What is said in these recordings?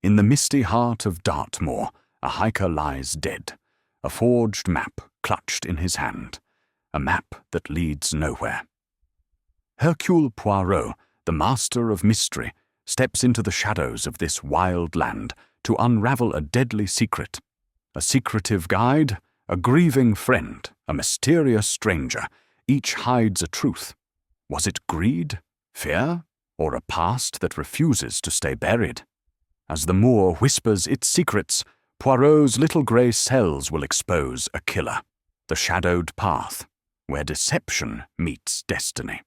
In the misty heart of Dartmoor, a hiker lies dead, a forged map clutched in his hand, a map that leads nowhere. Hercule Poirot, the master of mystery, steps into the shadows of this wild land to unravel a deadly secret. A secretive guide, a grieving friend, a mysterious stranger, each hides a truth. Was it greed, fear, or a past that refuses to stay buried? As the moor whispers its secrets, Poirot's little grey cells will expose a killer, the shadowed path, where deception meets destiny.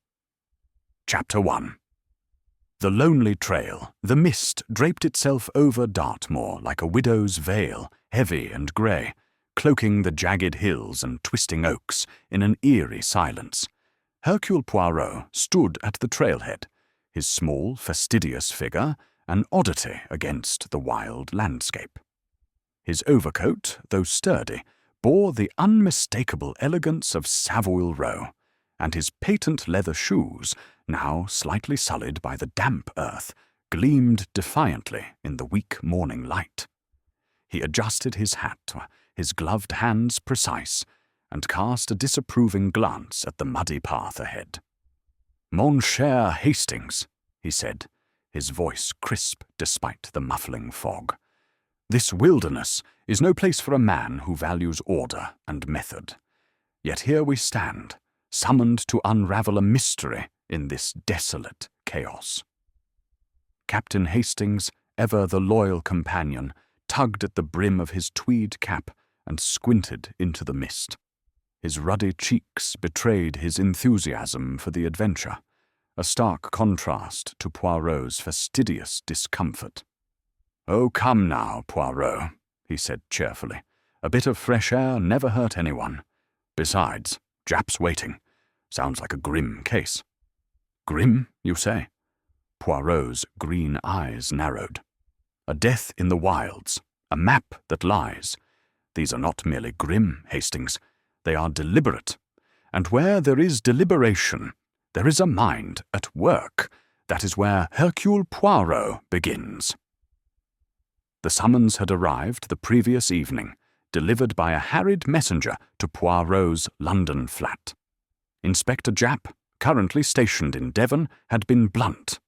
Chapter 1. The lonely trail, the mist draped itself over Dartmoor like a widow's veil, heavy and grey, cloaking the jagged hills and twisting oaks in an eerie silence. Hercule Poirot stood at the trailhead, his small, fastidious figure an oddity against the wild landscape. His overcoat, though sturdy, bore the unmistakable elegance of Savile Row, and his patent leather shoes, now slightly sullied by the damp earth, gleamed defiantly in the weak morning light. He adjusted his hat, his gloved hands precise, and cast a disapproving glance at the muddy path ahead. "Mon cher Hastings," he said, his voice crisp despite the muffling fog, "this wilderness is no place for a man who values order and method. Yet here we stand, summoned to unravel a mystery in this desolate chaos." Captain Hastings, ever the loyal companion, tugged at the brim of his tweed cap and squinted into the mist. His ruddy cheeks betrayed his enthusiasm for the adventure, a stark contrast to Poirot's fastidious discomfort. "Oh, come now, Poirot," he said cheerfully. "A bit of fresh air never hurt anyone. Besides, Jap's waiting. Sounds like a grim case." "Grim, you say?" Poirot's green eyes narrowed. "A death in the wilds, a map that lies. These are not merely grim, Hastings. They are deliberate. And where there is deliberation, there is a mind at work. That is where Hercule Poirot begins." The summons had arrived the previous evening, delivered by a harried messenger to Poirot's London flat. Inspector Japp, currently stationed in Devon, had been blunt.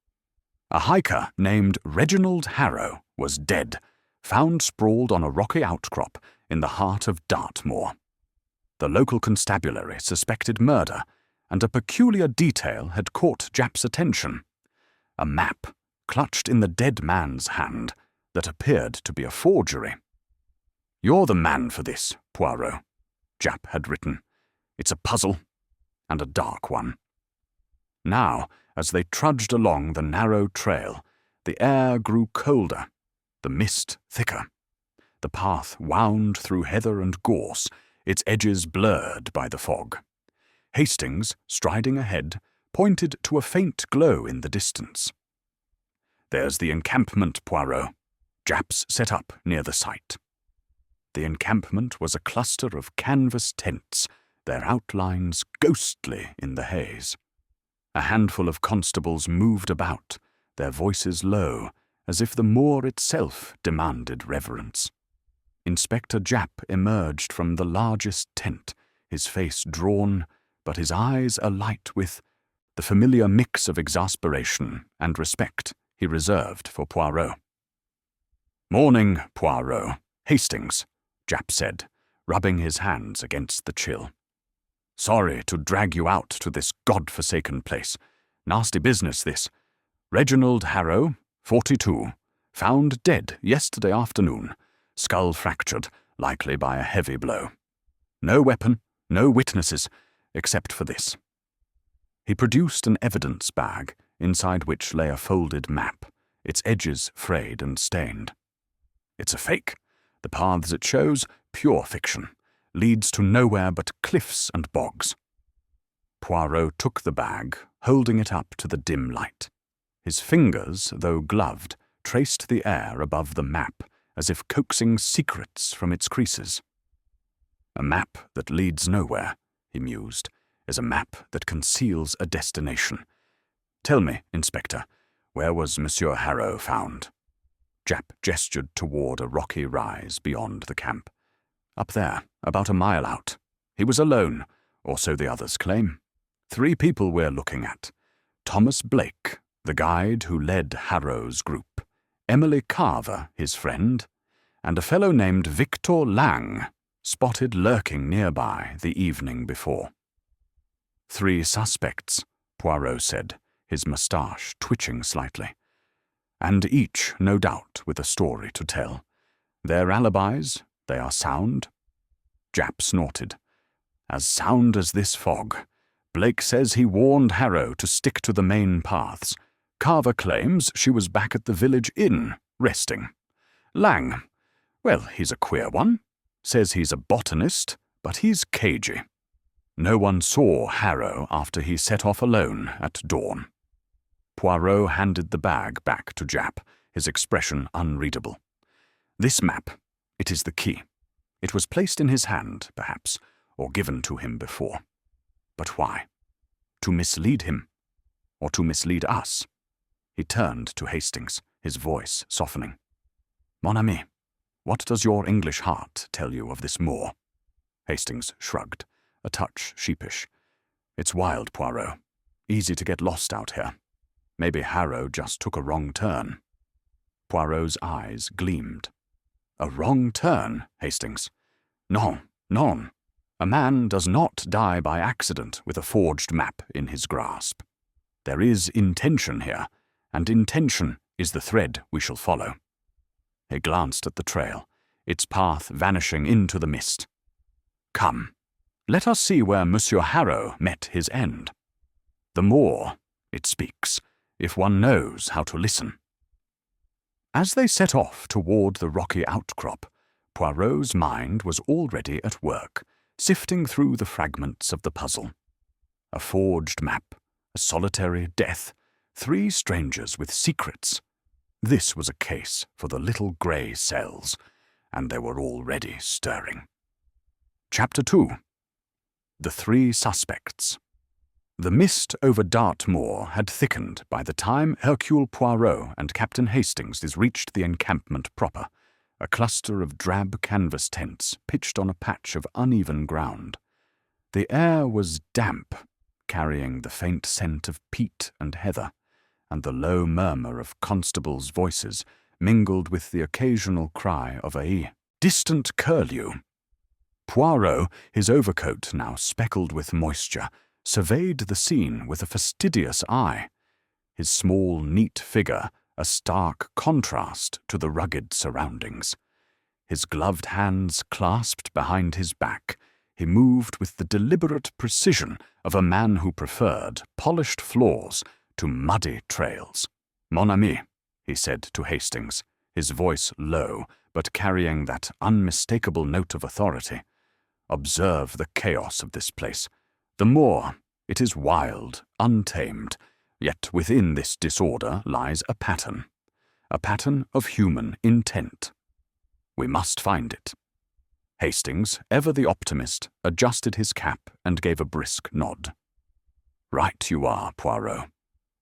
A hiker named Reginald Harrow was dead, found sprawled on a rocky outcrop in the heart of Dartmoor. The local constabulary suspected murder, and a peculiar detail had caught Japp's attention. A map, clutched in the dead man's hand, that appeared to be a forgery. "You're the man for this, Poirot," Japp had written. "It's a puzzle, and a dark one." Now, as they trudged along the narrow trail, the air grew colder, the mist thicker. The path wound through heather and gorse, its edges blurred by the fog. Hastings, striding ahead, pointed to a faint glow in the distance. "There's the encampment, Poirot. Japs set up near the site." The encampment was a cluster of canvas tents, their outlines ghostly in the haze. A handful of constables moved about, their voices low, as if the moor itself demanded reverence. Inspector Japp emerged from the largest tent, his face drawn, but his eyes alight with the familiar mix of exasperation and respect he reserved for Poirot. "Morning, Poirot. Hastings," Japp said, rubbing his hands against the chill. "Sorry to drag you out to this god-forsaken place. Nasty business, this. Reginald Harrow, 42, found dead yesterday afternoon, skull fractured, likely by a heavy blow. No weapon, no witnesses, except for this." He produced an evidence bag, inside which lay a folded map, its edges frayed and stained. "It's a fake. The paths it shows, pure fiction. Leads to nowhere but cliffs and bogs." Poirot took the bag, holding it up to the dim light. His fingers, though gloved, traced the air above the map, as if coaxing secrets from its creases. "A map that leads nowhere," he mused, "is a map that conceals a destination. Tell me, Inspector, where was Monsieur Harrow found?" Japp gestured toward a rocky rise beyond the camp. Up there, about a mile out. He was alone, or so the others claim. 3 people we're looking at. Thomas Blake, the guide who led Harrow's group, Emily Carver, his friend, and a fellow named Victor Lang, spotted lurking nearby the evening before. 3 suspects, Poirot said, his moustache twitching slightly. And each, no doubt, with a story to tell. Their alibis, they are sound? Japp snorted. As sound as this fog. Blake says he warned Harrow to stick to the main paths. Carver claims she was back at the village inn, resting. Lang, well, he's a queer one. Says he's a botanist, but he's cagey. No one saw Harrow after he set off alone at dawn. Poirot handed the bag back to Japp, his expression unreadable. This map, it is the key. It was placed in his hand, perhaps, or given to him before. But why? To mislead him? Or to mislead us? He turned to Hastings, his voice softening. Mon ami, what does your English heart tell you of this moor? Hastings shrugged, a touch sheepish. It's wild, Poirot. Easy to get lost out here. Maybe Harrow just took a wrong turn. Poirot's eyes gleamed. A wrong turn, Hastings? Non, non. A man does not die by accident with a forged map in his grasp. There is intention here, and intention is the thread we shall follow. He glanced at the trail, its path vanishing into the mist. Come, let us see where Monsieur Harrow met his end. The more it speaks, if one knows how to listen. As they set off toward the rocky outcrop, Poirot's mind was already at work, sifting through the fragments of the puzzle. A forged map, a solitary death, 3 strangers with secrets. This was a case for the little grey cells, and they were already stirring. Chapter 2. The 3 Suspects. The mist over Dartmoor had thickened by the time Hercule Poirot and Captain Hastings reached the encampment proper, a cluster of drab canvas tents pitched on a patch of uneven ground. The air was damp, carrying the faint scent of peat and heather, and the low murmur of constables' voices mingled with the occasional cry of a distant curlew. Poirot, his overcoat now speckled with moisture, surveyed the scene with a fastidious eye, his small, neat figure a stark contrast to the rugged surroundings. His gloved hands clasped behind his back, he moved with the deliberate precision of a man who preferred polished floors to muddy trails. Mon ami, he said to Hastings, his voice low, but carrying that unmistakable note of authority. Observe the chaos of this place. The moor, it is wild, untamed, yet within this disorder lies a pattern of human intent. We must find it. Hastings, ever the optimist, adjusted his cap and gave a brisk nod. Right you are, Poirot.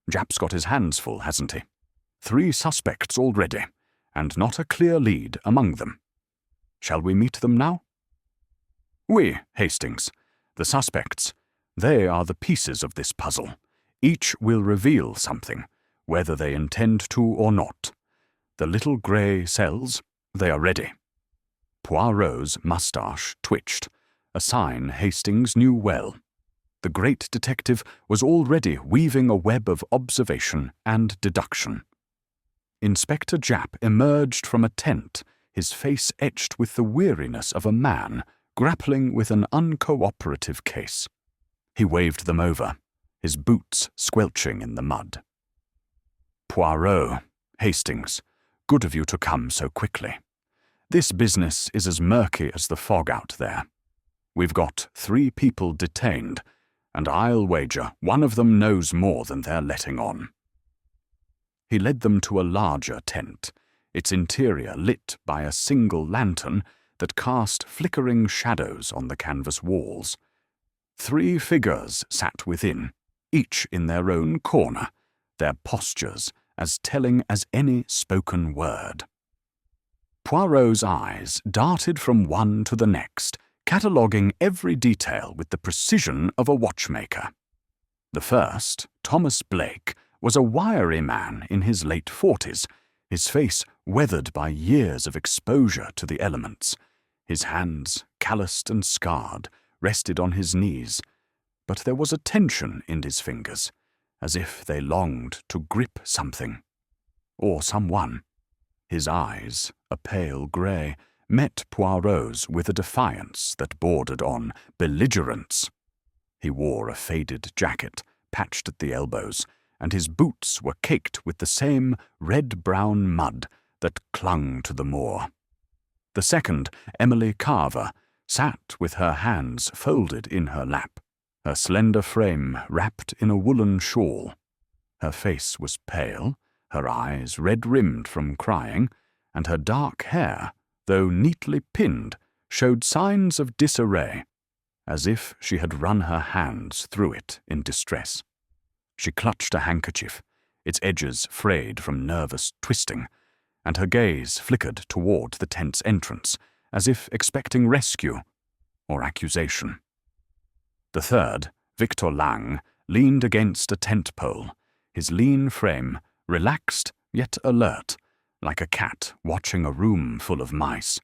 Japp's got his hands full, hasn't he? 3 suspects already, and not a clear lead among them. Shall we meet them now? Oui, Hastings. The suspects. They are the pieces of this puzzle. Each will reveal something, whether they intend to or not. The little grey cells, they are ready. Poirot's moustache twitched, a sign Hastings knew well. The great detective was already weaving a web of observation and deduction. Inspector Japp emerged from a tent, his face etched with the weariness of a man grappling with an uncooperative case. He waved them over, his boots squelching in the mud. Poirot, Hastings, good of you to come so quickly. This business is as murky as the fog out there. We've got 3 people detained, and I'll wager one of them knows more than they're letting on. He led them to a larger tent, its interior lit by a single lantern that cast flickering shadows on the canvas walls. 3 figures sat within, each in their own corner, their postures as telling as any spoken word. Poirot's eyes darted from one to the next, cataloguing every detail with the precision of a watchmaker. The first, Thomas Blake, was a wiry man in his late 40s, his face weathered by years of exposure to the elements. His hands, calloused and scarred, rested on his knees, but there was a tension in his fingers, as if they longed to grip something, or someone. His eyes, a pale grey, met Poirot's with a defiance that bordered on belligerence. He wore a faded jacket, patched at the elbows, and his boots were caked with the same red-brown mud that clung to the moor. The second, Emily Carver, sat with her hands folded in her lap, her slender frame wrapped in a woolen shawl. Her face was pale, her eyes red-rimmed from crying, and her dark hair, though neatly pinned, showed signs of disarray, as if she had run her hands through it in distress. She clutched a handkerchief, its edges frayed from nervous twisting, and her gaze flickered toward the tent's entrance, as if expecting rescue or accusation. The third, Victor Lang, leaned against a tent pole, his lean frame relaxed yet alert, like a cat watching a room full of mice.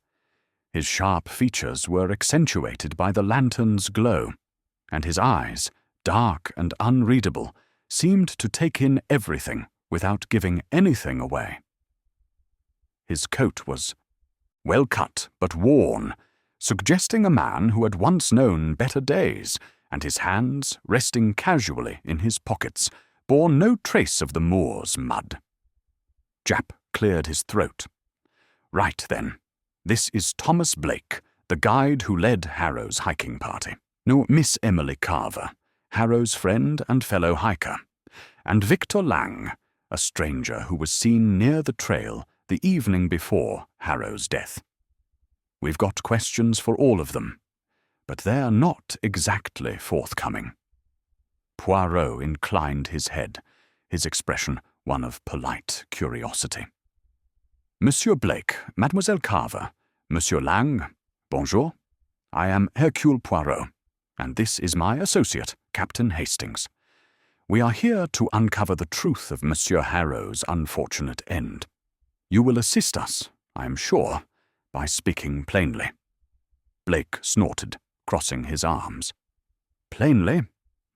His sharp features were accentuated by the lantern's glow, and his eyes, dark and unreadable, seemed to take in everything without giving anything away. His coat was well cut but worn, suggesting a man who had once known better days, and his hands, resting casually in his pockets, bore no trace of the moor's mud. Japp cleared his throat. Right then, this is Thomas Blake, the guide who led Harrow's hiking party. No, Miss Emily Carver, Harrow's friend and fellow hiker, and Victor Lang, a stranger who was seen near the trail the evening before Harrow's death. We've got questions for all of them, but they're not exactly forthcoming. Poirot inclined his head, his expression one of polite curiosity. Monsieur Blake, Mademoiselle Carver, Monsieur Lang, bonjour. I am Hercule Poirot, and this is my associate, Captain Hastings. We are here to uncover the truth of Monsieur Harrow's unfortunate end. You will assist us, I am sure, by speaking plainly. Blake snorted, crossing his arms. Plainly,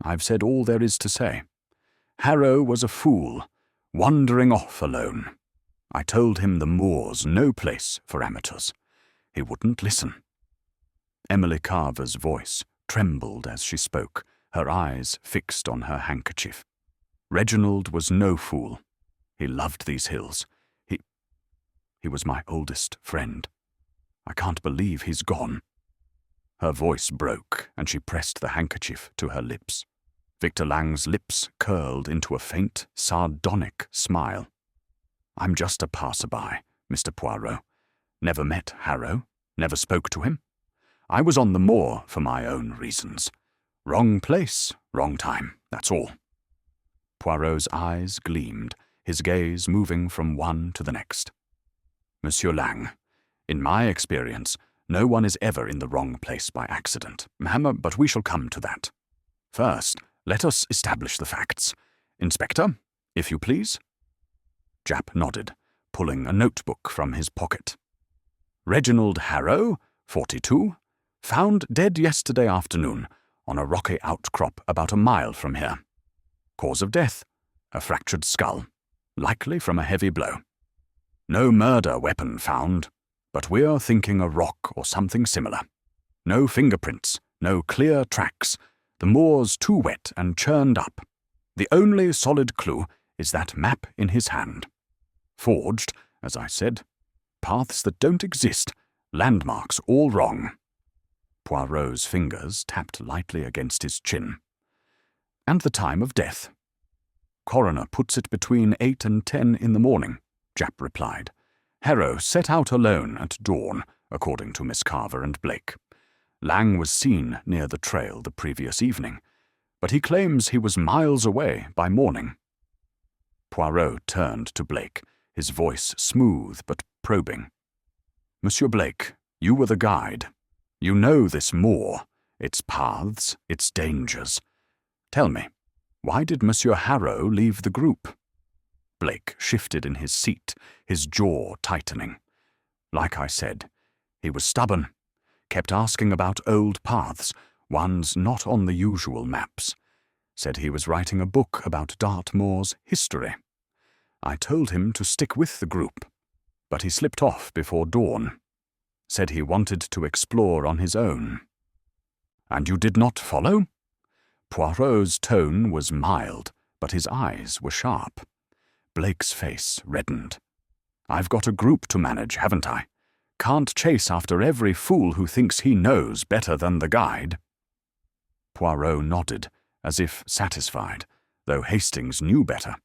I've said all there is to say. Harrow was a fool, wandering off alone. I told him the moor's no place for amateurs. He wouldn't listen. Emily Carver's voice trembled as she spoke, her eyes fixed on her handkerchief. Reginald was no fool. He loved these hills. He was my oldest friend. I can't believe he's gone. Her voice broke, and she pressed the handkerchief to her lips. Victor Lang's lips curled into a faint, sardonic smile. I'm just a passer-by, Mr. Poirot. Never met Harrow, never spoke to him. I was on the moor for my own reasons. Wrong place, wrong time, that's all. Poirot's eyes gleamed, his gaze moving from one to the next. Monsieur Lang, in my experience, no one is ever in the wrong place by accident, but we shall come to that. First, let us establish the facts. Inspector, if you please. Japp nodded, pulling a notebook from his pocket. Reginald Harrow, 42, found dead yesterday afternoon on a rocky outcrop about a mile from here. Cause of death, a fractured skull, likely from a heavy blow. No murder weapon found, but we're thinking a rock or something similar. No fingerprints, no clear tracks. The moor's too wet and churned up. The only solid clue is that map in his hand. Forged, as I said. Paths that don't exist. Landmarks all wrong. Poirot's fingers tapped lightly against his chin. And the time of death. Coroner puts it between 8 and 10 in the morning, Japp replied. Harrow set out alone at dawn, according to Miss Carver and Blake. Lang was seen near the trail the previous evening, but he claims he was miles away by morning. Poirot turned to Blake, his voice smooth but probing. Monsieur Blake, you were the guide. You know this moor, its paths, its dangers. Tell me, why did Monsieur Harrow leave the group?" Blake shifted in his seat, his jaw tightening. Like I said, he was stubborn, kept asking about old paths, ones not on the usual maps. Said he was writing a book about Dartmoor's history. I told him to stick with the group, but he slipped off before dawn. Said he wanted to explore on his own. "And you did not follow?" Poirot's tone was mild, but his eyes were sharp. Blake's face reddened. "I've got a group to manage, haven't I? Can't chase after every fool who thinks he knows better than the guide." Poirot nodded, as if satisfied, though Hastings knew better.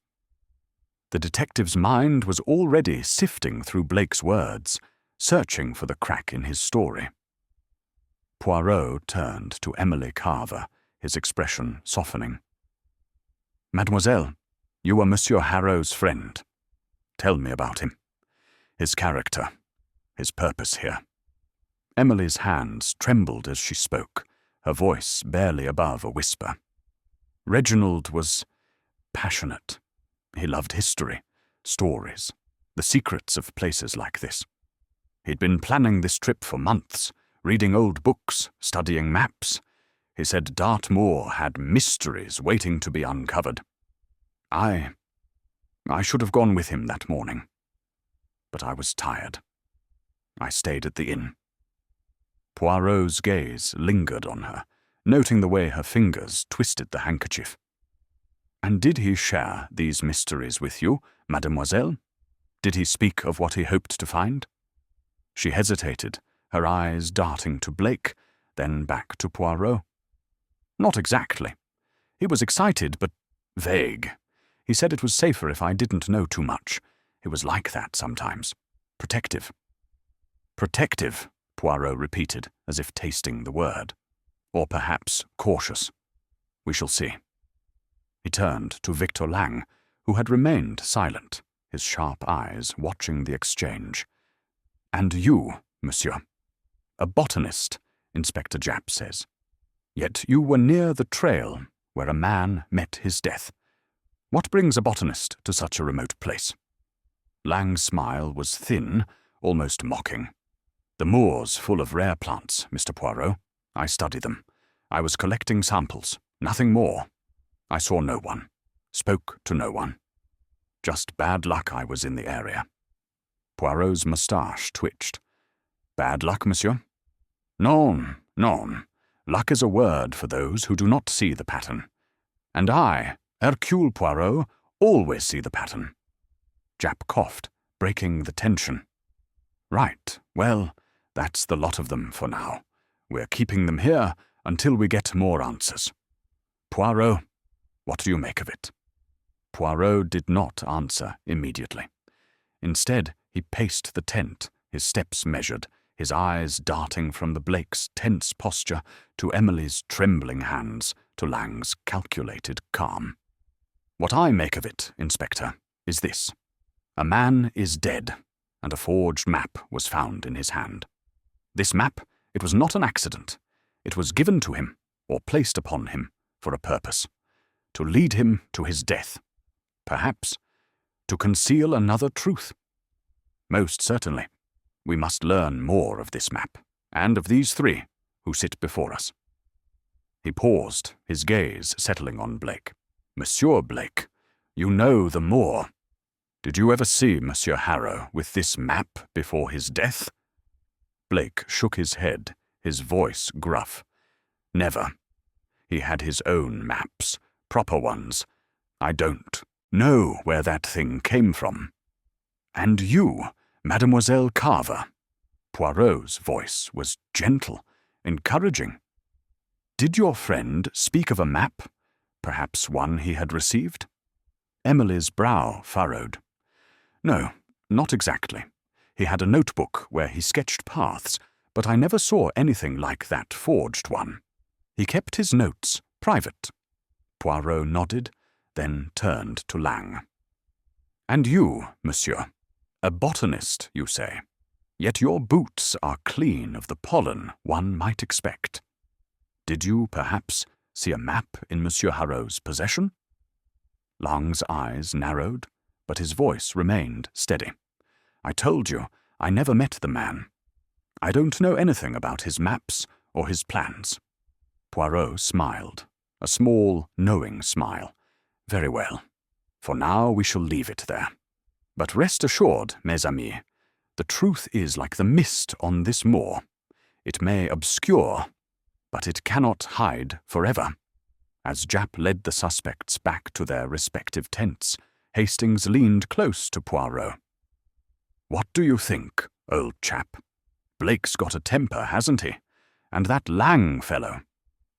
The detective's mind was already sifting through Blake's words, searching for the crack in his story. Poirot turned to Emily Carver, his expression softening. "Mademoiselle, you are Monsieur Harrow's friend. Tell me about him. His character, his purpose here." Emily's hands trembled as she spoke, her voice barely above a whisper. Reginald was passionate. He loved history, stories, the secrets of places like this. He'd been planning this trip for months, reading old books, studying maps. He said Dartmoor had mysteries waiting to be uncovered. I should have gone with him that morning, but I was tired. I stayed at the inn. Poirot's gaze lingered on her, noting the way her fingers twisted the handkerchief. "And did he share these mysteries with you, mademoiselle? Did he speak of what he hoped to find?" She hesitated, her eyes darting to Blake, then back to Poirot. "Not exactly. He was excited, but vague. He said it was safer if I didn't know too much. He was like that sometimes. Protective." "Protective," Poirot repeated, as if tasting the word. "Or perhaps cautious. We shall see." He turned to Victor Lang, who had remained silent, his sharp eyes watching the exchange. "And you, monsieur? A botanist, Inspector Japp says. Yet you were near the trail where a man met his death. What brings a botanist to such a remote place?" Lang's smile was thin, almost mocking. "The moor's full of rare plants, Mr. Poirot. I study them. I was collecting samples, nothing more. I saw no one, spoke to no one. Just bad luck I was in the area." Poirot's moustache twitched. "Bad luck, monsieur?" "Non, non. Luck is a word for those who do not see the pattern. And I, Hercule Poirot, always see the pattern." Japp coughed, breaking the tension. "Right, well, that's the lot of them for now. We're keeping them here until we get more answers. Poirot, what do you make of it?" Poirot did not answer immediately. Instead, he paced the tent, his steps measured, his eyes darting from the Blake's tense posture to Emily's trembling hands, to Lang's calculated calm. "What I make of it, Inspector, is this. A man is dead, and a forged map was found in his hand. This map, it was not an accident. It was given to him, or placed upon him, for a purpose. To lead him to his death. Perhaps to conceal another truth. Most certainly, we must learn more of this map, and of these three who sit before us." He paused, his gaze settling on Blake. "Monsieur Blake, you know the moor. Did you ever see Monsieur Harrow with this map before his death?" Blake shook his head, his voice gruff. "Never. He had his own maps, proper ones. I don't know where that thing came from." "And you, Mademoiselle Carver?" Poirot's voice was gentle, encouraging. "Did your friend speak of a map, perhaps one he had received?" Emily's brow furrowed. "No, not exactly. He had a notebook where he sketched paths, but I never saw anything like that forged one. He kept his notes private." Poirot nodded, then turned to Lang. "And you, monsieur? A botanist, you say? Yet your boots are clean of the pollen one might expect. Did you, perhaps, see a map in Monsieur Harrow's possession?" Lang's eyes narrowed, but his voice remained steady. "I told you, I never met the man. I don't know anything about his maps or his plans." Poirot smiled, a small, knowing smile. "Very well. For now we shall leave it there. But rest assured, mes amis, the truth is like the mist on this moor. It may obscure, but it cannot hide forever." As Japp led the suspects back to their respective tents, Hastings leaned close to Poirot. "What do you think, old chap? Blake's got a temper, hasn't he? And that Lang fellow,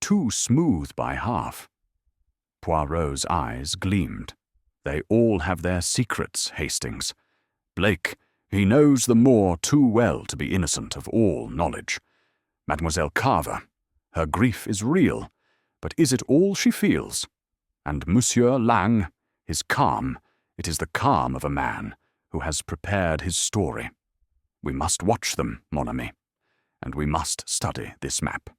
too smooth by half." Poirot's eyes gleamed. "They all have their secrets, Hastings. Blake, he knows the moor too well to be innocent of all knowledge. Mademoiselle Carver, her grief is real, but is it all she feels? And Monsieur Lang, his calm, it is the calm of a man who has prepared his story. We must watch them, mon ami, and we must study this map."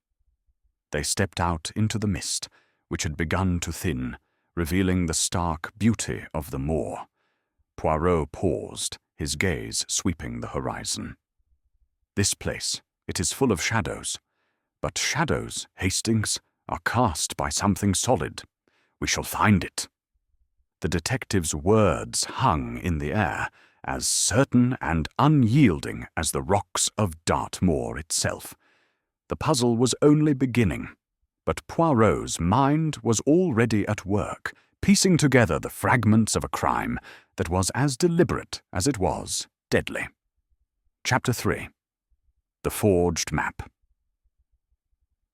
They stepped out into the mist, which had begun to thin, revealing the stark beauty of the moor. Poirot paused, his gaze sweeping the horizon. "This place, it is full of shadows. But shadows, Hastings, are cast by something solid. We shall find it." The detective's words hung in the air, as certain and unyielding as the rocks of Dartmoor itself. The puzzle was only beginning, but Poirot's mind was already at work, piecing together the fragments of a crime that was as deliberate as it was deadly. Chapter 3. The Forged Map.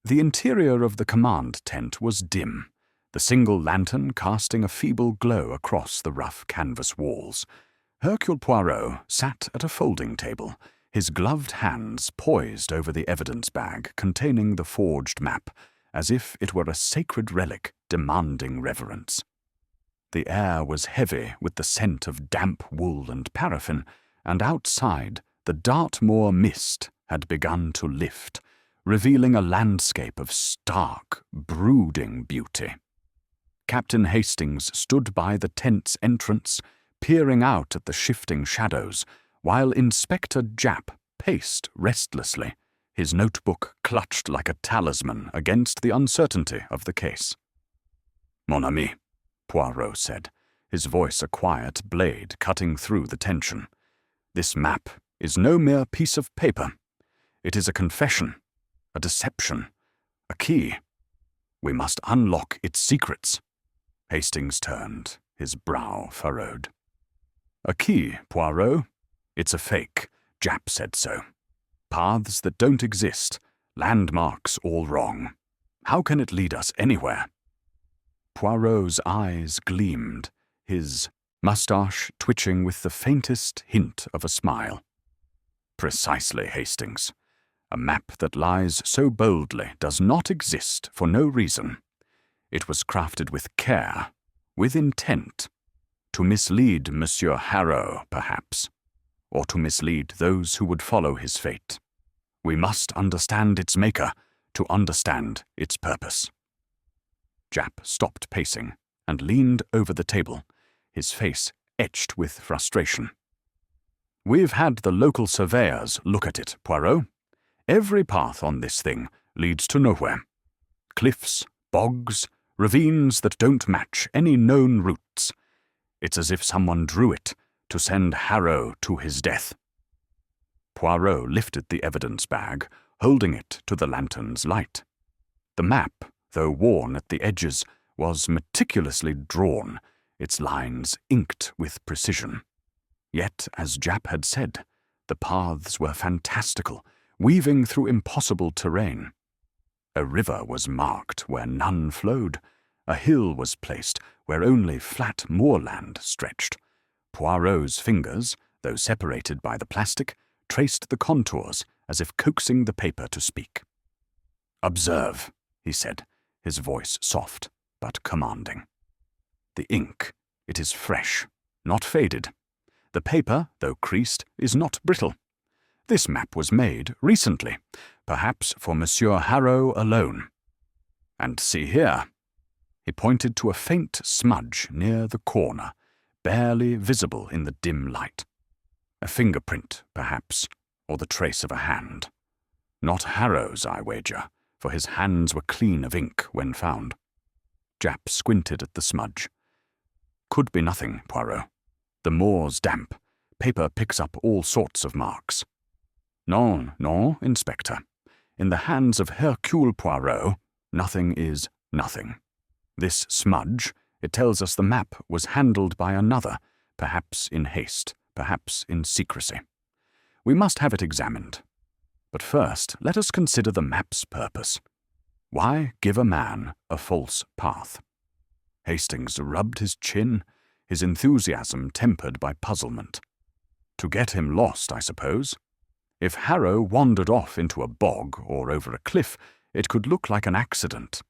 The interior of the command tent was dim, the single lantern casting a feeble glow across the rough canvas walls. Hercule Poirot sat at a folding table, his gloved hands poised over the evidence bag containing the forged map, as if it were a sacred relic demanding reverence. The air was heavy with the scent of damp wool and paraffin, and outside the Dartmoor mist had begun to lift, revealing a landscape of stark, brooding beauty. Captain Hastings stood by the tent's entrance, peering out at the shifting shadows, while Inspector Japp paced restlessly, his notebook clutched like a talisman against the uncertainty of the case. "Mon ami," Poirot said, his voice a quiet blade cutting through the tension. "This map is no mere piece of paper. It is a confession, a deception, a key. We must unlock its secrets." Hastings turned, his brow furrowed. "A key, Poirot? It's a fake. Japp said so. Paths that don't exist, landmarks all wrong. How can it lead us anywhere?" Poirot's eyes gleamed, his moustache twitching with the faintest hint of a smile. "Precisely, Hastings. A map that lies so boldly does not exist for no reason. It was crafted with care, with intent, to mislead Monsieur Harrow, perhaps, or to mislead those who would follow his fate. We must understand its maker to understand its purpose." Japp stopped pacing and leaned over the table, his face etched with frustration. "We've had the local surveyors look at it, Poirot. Every path on this thing leads to nowhere. Cliffs, bogs, ravines that don't match any known routes. It's as if someone drew it to send Harrow to his death." Poirot lifted the evidence bag, holding it to the lantern's light. The map, though worn at the edges, was meticulously drawn, its lines inked with precision. Yet, as Japp had said, the paths were fantastical, weaving through impossible terrain. A river was marked where none flowed. A hill was placed where only flat moorland stretched. Poirot's fingers, though separated by the plastic, traced the contours as if coaxing the paper to speak. "Observe," he said, his voice soft but commanding. "The ink, it is fresh, not faded. The paper, though creased, is not brittle. This map was made recently, perhaps for Monsieur Harrow alone. And see here." He pointed to a faint smudge near the corner, barely visible in the dim light. A fingerprint, perhaps, or the trace of a hand. Not Harrow's, I wager, for his hands were clean of ink when found. Japp squinted at the smudge. "Could be nothing, Poirot. The moor's damp. Paper picks up all sorts of marks." "Non, non, Inspector. In the hands of Hercule Poirot, nothing is nothing. This smudge, it tells us the map was handled by another, perhaps in haste, perhaps in secrecy. We must have it examined. But first, let us consider the map's purpose. Why give a man a false path?" Hastings rubbed his chin, his enthusiasm tempered by puzzlement. "To get him lost, I suppose. If Harrow wandered off into a bog or over a cliff, it could look like an accident.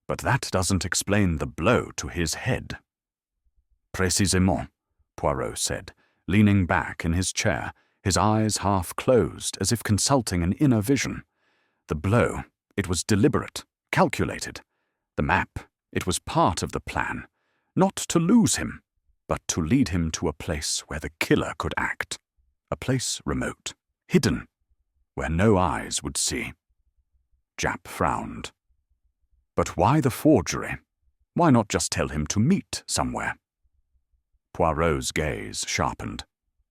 But that doesn't explain the blow to his head." "Précisément," Poirot said, leaning back in his chair, his eyes half closed as if consulting an inner vision. "The blow, it was deliberate, calculated. The map, it was part of the plan, not to lose him, but to lead him to a place where the killer could act. A place remote, hidden, where no eyes would see." Japp frowned. "But why the forgery? Why not just tell him to meet somewhere?" Poirot's gaze sharpened.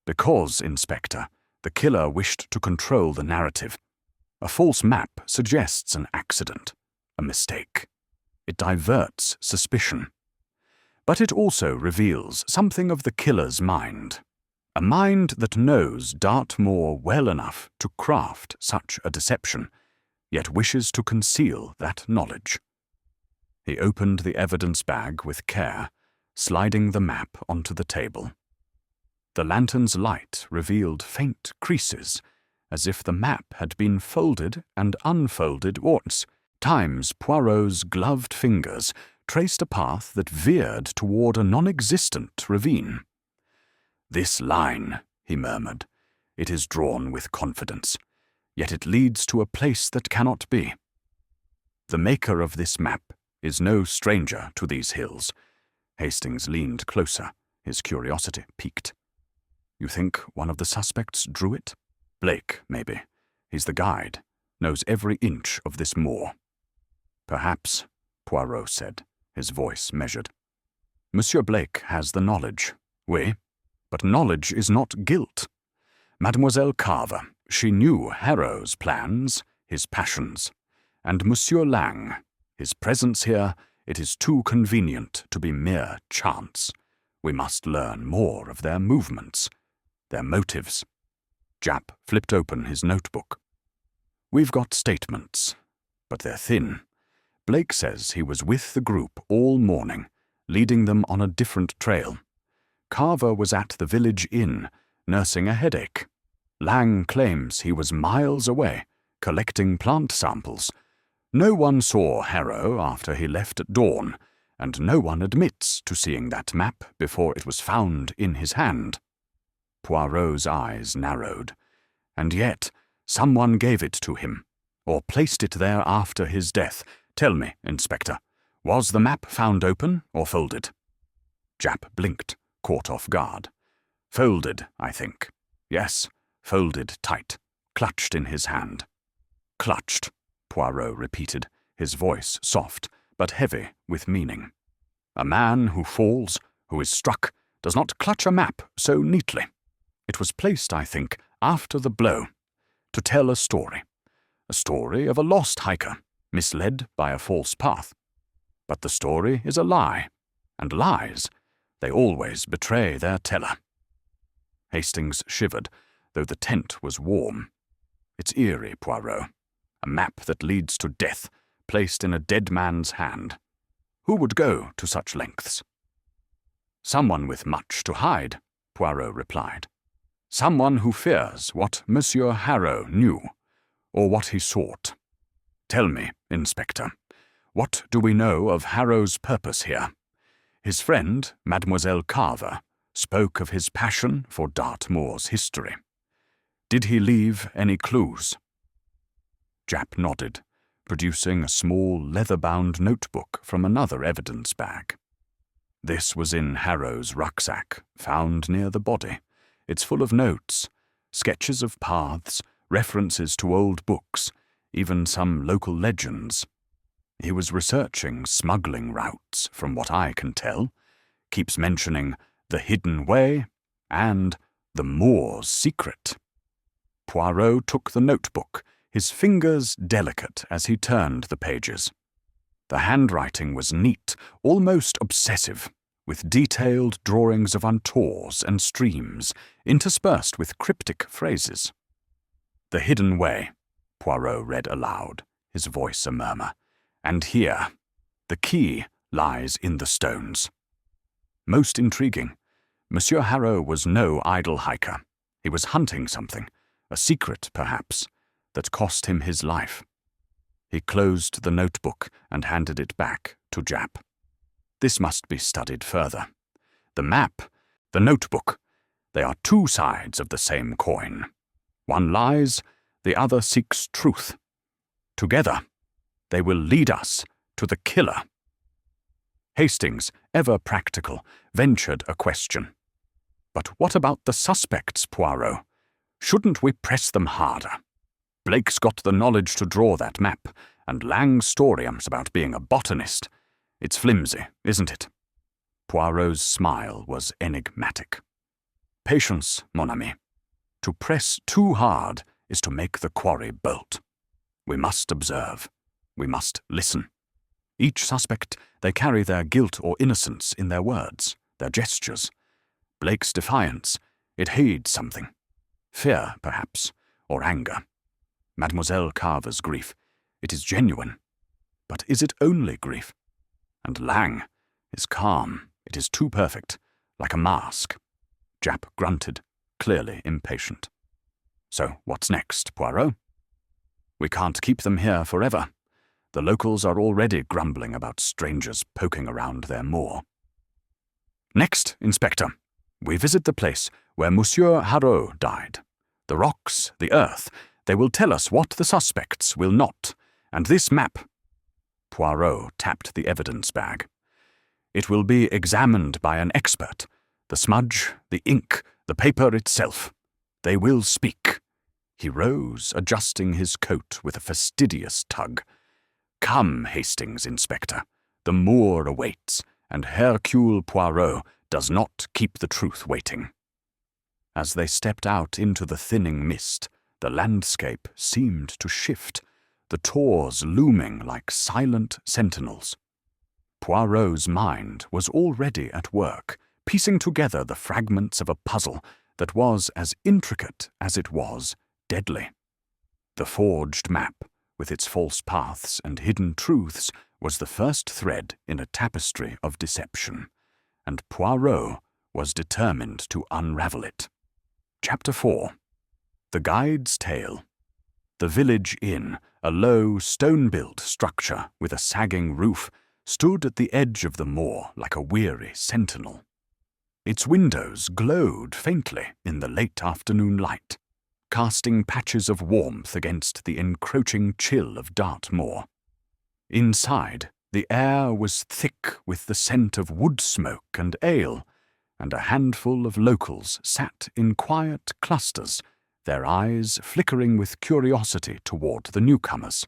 "Because, Inspector, the killer wished to control the narrative. A false map suggests an accident, a mistake. It diverts suspicion. But it also reveals something of the killer's mind. A mind that knows Dartmoor well enough to craft such a deception, yet wishes to conceal that knowledge." He opened the evidence bag with care, sliding the map onto the table. The lantern's light revealed faint creases, as if the map had been folded and unfolded once. Times Poirot's gloved fingers traced a path that veered toward a non-existent ravine. "This line," he murmured, "it is drawn with confidence, yet it leads to a place that cannot be. The maker of this map is no stranger to these hills." Hastings leaned closer, his curiosity piqued. "You think one of the suspects drew it? Blake, maybe. He's the guide, knows every inch of this moor." "Perhaps," Poirot said, his voice measured. "Monsieur Blake has the knowledge. Oui, but knowledge is not guilt. Mademoiselle Carver, she knew Harrow's plans, his passions, and Monsieur Lang, his presence here, it is too convenient to be mere chance. We must learn more of their movements, their motives." Japp flipped open his notebook. "We've got statements, but they're thin. Blake says he was with the group all morning, leading them on a different trail. Carver was at the village inn, nursing a headache. Lang claims he was miles away, collecting plant samples. No one saw Harrow after he left at dawn, and no one admits to seeing that map before it was found in his hand." Poirot's eyes narrowed. "And yet, someone gave it to him, or placed it there after his death. Tell me, Inspector, was the map found open or folded?" Japp blinked, caught off guard. "Folded, I think. Yes, folded tight, clutched in his hand." "Clutched," Poirot repeated, his voice soft, but heavy with meaning. "A man who falls, who is struck, does not clutch a map so neatly. It was placed, I think, after the blow, to tell a story of a lost hiker, misled by a false path. But the story is a lie, and lies, they always betray their teller." Hastings shivered, though the tent was warm. "It's eerie, Poirot. A map that leads to death, placed in a dead man's hand. Who would go to such lengths?" "Someone with much to hide," Poirot replied. "Someone who fears what Monsieur Harrow knew, or what he sought. Tell me, Inspector, what do we know of Harrow's purpose here? His friend, Mademoiselle Carver, spoke of his passion for Dartmoor's history. Did he leave any clues? Japp nodded, producing a small leather-bound notebook from another evidence bag. This was in Harrow's rucksack, found near the body. It's full of notes, sketches of paths, references to old books, even some local legends. He was researching smuggling routes, from what I can tell. Keeps mentioning the hidden way and the Moor's secret. Poirot took the notebook, his fingers delicate as he turned the pages. The handwriting was neat, almost obsessive, with detailed drawings of untors and streams, interspersed with cryptic phrases. "The hidden way," Poirot read aloud, his voice a murmur. "And here, the key lies in the stones." Most intriguing, Monsieur Harrow was no idle hiker. He was hunting something, a secret perhaps, that cost him his life. He closed the notebook and handed it back to Japp. This must be studied further. The map, the notebook, they are two sides of the same coin. One lies, the other seeks truth. Together, they will lead us to the killer. Hastings, ever practical, ventured a question. "But what about the suspects, Poirot? Shouldn't we press them harder? Blake's got the knowledge to draw that map, and Lang's storyums about being a botanist. It's flimsy, isn't it?" Poirot's smile was enigmatic. "Patience, mon ami. To press too hard is to make the quarry bolt. We must observe. We must listen. Each suspect, they carry their guilt or innocence in their words, their gestures. Blake's defiance, it hides something. Fear, perhaps, or anger. Mademoiselle Carver's grief, it is genuine. But is it only grief? And Lang is calm. It is too perfect, like a mask." Japp grunted, clearly impatient. "So what's next, Poirot?" "We can't keep them here forever. The locals are already grumbling about strangers poking around their moor. Next, Inspector, we visit the place where Monsieur Harrow died. The rocks, the earth, they will tell us what the suspects will not. And this map—" Poirot tapped the evidence bag. "It will be examined by an expert. The smudge, the ink, the paper itself. They will speak." He rose, adjusting his coat with a fastidious tug. "Come, Hastings, Inspector. The moor awaits, and Hercule Poirot does not keep the truth waiting." As they stepped out into the thinning mist, the landscape seemed to shift, the tors looming like silent sentinels. Poirot's mind was already at work, piecing together the fragments of a puzzle that was as intricate as it was deadly. The forged map, with its false paths and hidden truths, was the first thread in a tapestry of deception, and Poirot was determined to unravel it. Chapter 4. The Guide's Tale. The village inn, a low, stone-built structure with a sagging roof, stood at the edge of the moor like a weary sentinel. Its windows glowed faintly in the late afternoon light, casting patches of warmth against the encroaching chill of Dartmoor. Inside, the air was thick with the scent of wood smoke and ale, and a handful of locals sat in quiet clusters, their eyes flickering with curiosity toward the newcomers.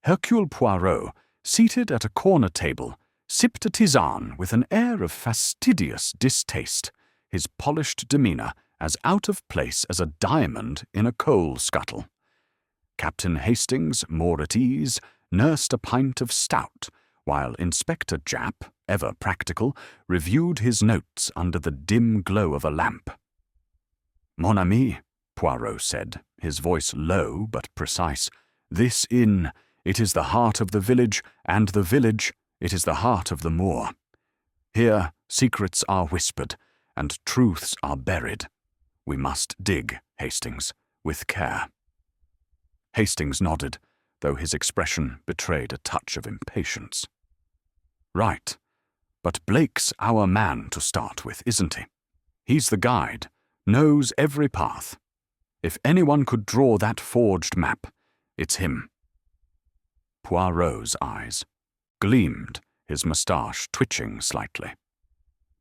Hercule Poirot, seated at a corner table, sipped a tisane with an air of fastidious distaste, his polished demeanour as out of place as a diamond in a coal scuttle. Captain Hastings, more at ease, nursed a pint of stout, while Inspector Japp, ever practical, reviewed his notes under the dim glow of a lamp. "Mon ami," Poirot said, his voice low but precise, "this inn, it is the heart of the village, and the village, it is the heart of the moor. Here secrets are whispered, and truths are buried. We must dig, Hastings, with care." Hastings nodded, though his expression betrayed a touch of impatience. "Right. But Blake's our man to start with, isn't he? He's the guide, knows every path. If anyone could draw that forged map, it's him." Poirot's eyes gleamed, his moustache twitching slightly.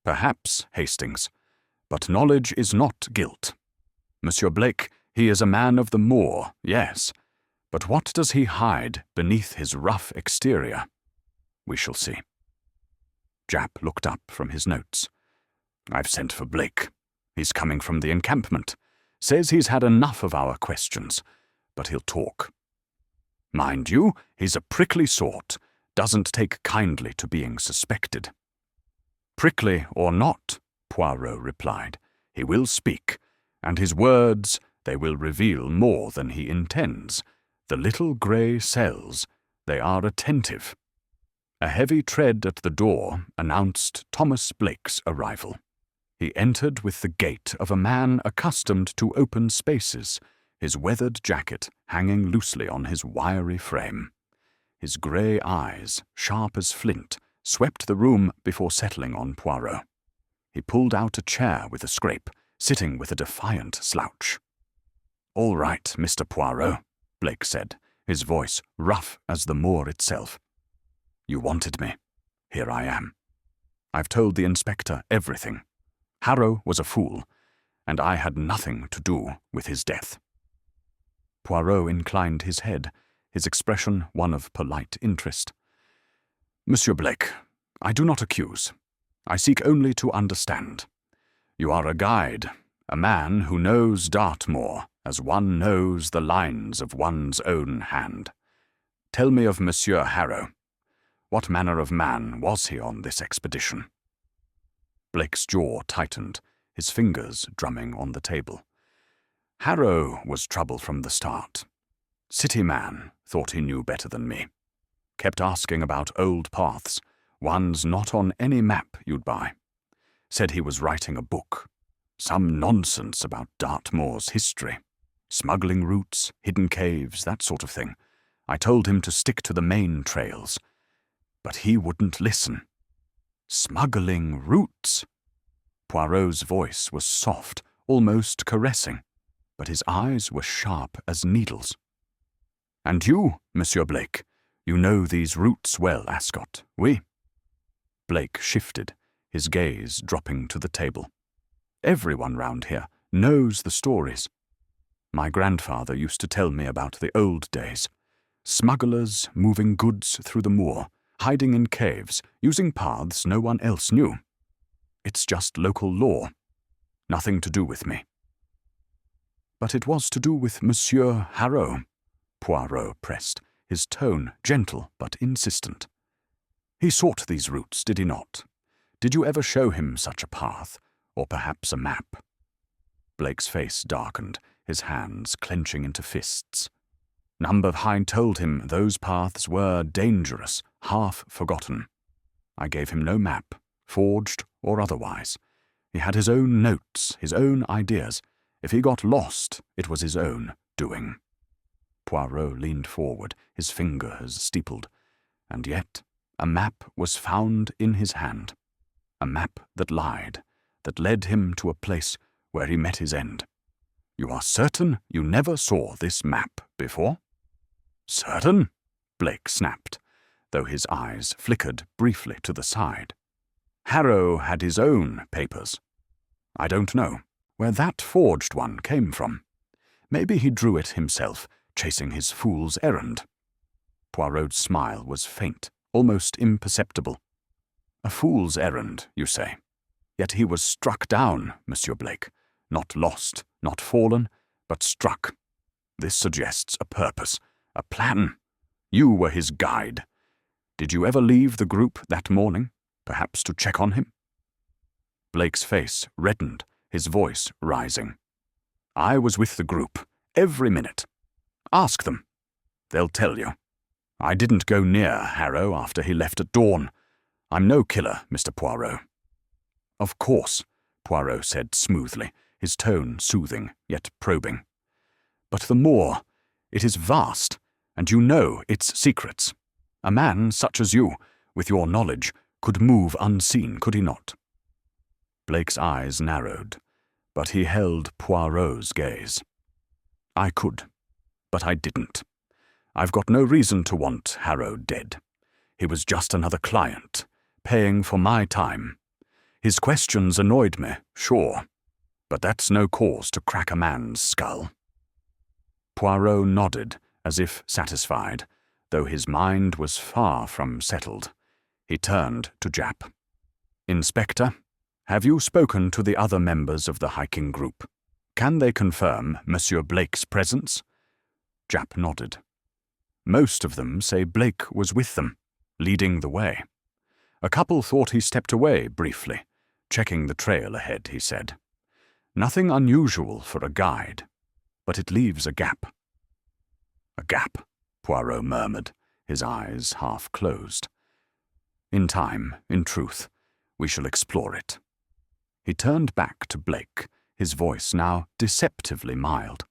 "Perhaps, Hastings, but knowledge is not guilt. Monsieur Blake, he is a man of the moor, yes, but what does he hide beneath his rough exterior? We shall see." Japp looked up from his notes. "I've sent for Blake. He's coming from the encampment. Says he's had enough of our questions, but he'll talk. Mind you, he's a prickly sort, doesn't take kindly to being suspected." "Prickly or not," Poirot replied, "he will speak, and his words, they will reveal more than he intends. The little grey cells, they are attentive." A heavy tread at the door announced Thomas Blake's arrival. He entered with the gait of a man accustomed to open spaces, his weathered jacket hanging loosely on his wiry frame. His grey eyes, sharp as flint, swept the room before settling on Poirot. He pulled out a chair with a scrape, sitting with a defiant slouch. "All right, Mr. Poirot," Blake said, his voice rough as the moor itself. "You wanted me. Here I am. I've told the inspector everything. Harrow was a fool, and I had nothing to do with his death." Poirot inclined his head, his expression one of polite interest. "Monsieur Blake, I do not accuse. I seek only to understand. You are a guide, a man who knows Dartmoor as one knows the lines of one's own hand. Tell me of Monsieur Harrow. What manner of man was he on this expedition?" Blake's jaw tightened, his fingers drumming on the table. "Harrow was trouble from the start. City man, thought he knew better than me. Kept asking about old paths, ones not on any map you'd buy. Said he was writing a book. Some nonsense about Dartmoor's history. Smuggling routes, hidden caves, that sort of thing. I told him to stick to the main trails. But he wouldn't listen. Smuggling routes?" Poirot's voice was soft, almost caressing, but his eyes were sharp as needles. "And you, Monsieur Blake, you know these routes well, Ascot, oui?" Blake shifted, his gaze dropping to the table. "Everyone round here knows the stories. My grandfather used to tell me about the old days. Smugglers moving goods through the moor, hiding in caves, using paths no one else knew. It's just local law. Nothing to do with me." "But it was to do with Monsieur Harrow," Poirot pressed, his tone gentle but insistent. "He sought these routes, did he not? Did you ever show him such a path, or perhaps a map?" Blake's face darkened, his hands clenching into fists. Number High told him those paths were dangerous, half forgotten. I gave him no map, forged or otherwise. He had his own notes, his own ideas. If he got lost, it was his own doing." Poirot leaned forward, his fingers steepled. And yet, a map was found in his hand. A map that lied, that led him to a place where he met his end. "You are certain you never saw this map before?" "Certain?" Blake snapped, though his eyes flickered briefly to the side. "Harrow had his own papers. I don't know where that forged one came from. Maybe he drew it himself, chasing his fool's errand." Poirot's smile was faint, almost imperceptible. "A fool's errand, you say? Yet he was struck down, Monsieur Blake. Not lost, not fallen, but struck. This suggests a purpose, a plan. You were his guide. Did you ever leave the group that morning, perhaps to check on him?" Blake's face reddened, his voice rising. "I was with the group, every minute. Ask them. They'll tell you. I didn't go near Harrow after he left at dawn. I'm no killer, Mr. Poirot." "Of course," Poirot said smoothly, his tone soothing, yet probing. "But the moor, it is vast, and you know its secrets. A man such as you, with your knowledge, could move unseen, could he not?" Blake's eyes narrowed, but he held Poirot's gaze. I could, but I didn't. I've got no reason to want Harrow dead. He was just another client, paying for my time. His questions annoyed me, sure, but that's no cause to crack a man's skull." Poirot nodded, as if satisfied, though his mind was far from settled. He turned to Japp. "Inspector, have you spoken to the other members of the hiking group? Can they confirm Monsieur Blake's presence?" Japp nodded. "Most of them say Blake was with them, leading the way. A couple thought he stepped away briefly, checking the trail ahead, he said. Nothing unusual for a guide, but it leaves a gap." "A gap," Poirot murmured, his eyes half closed. "In time, in truth, we shall explore it." He turned back to Blake, his voice now deceptively mild.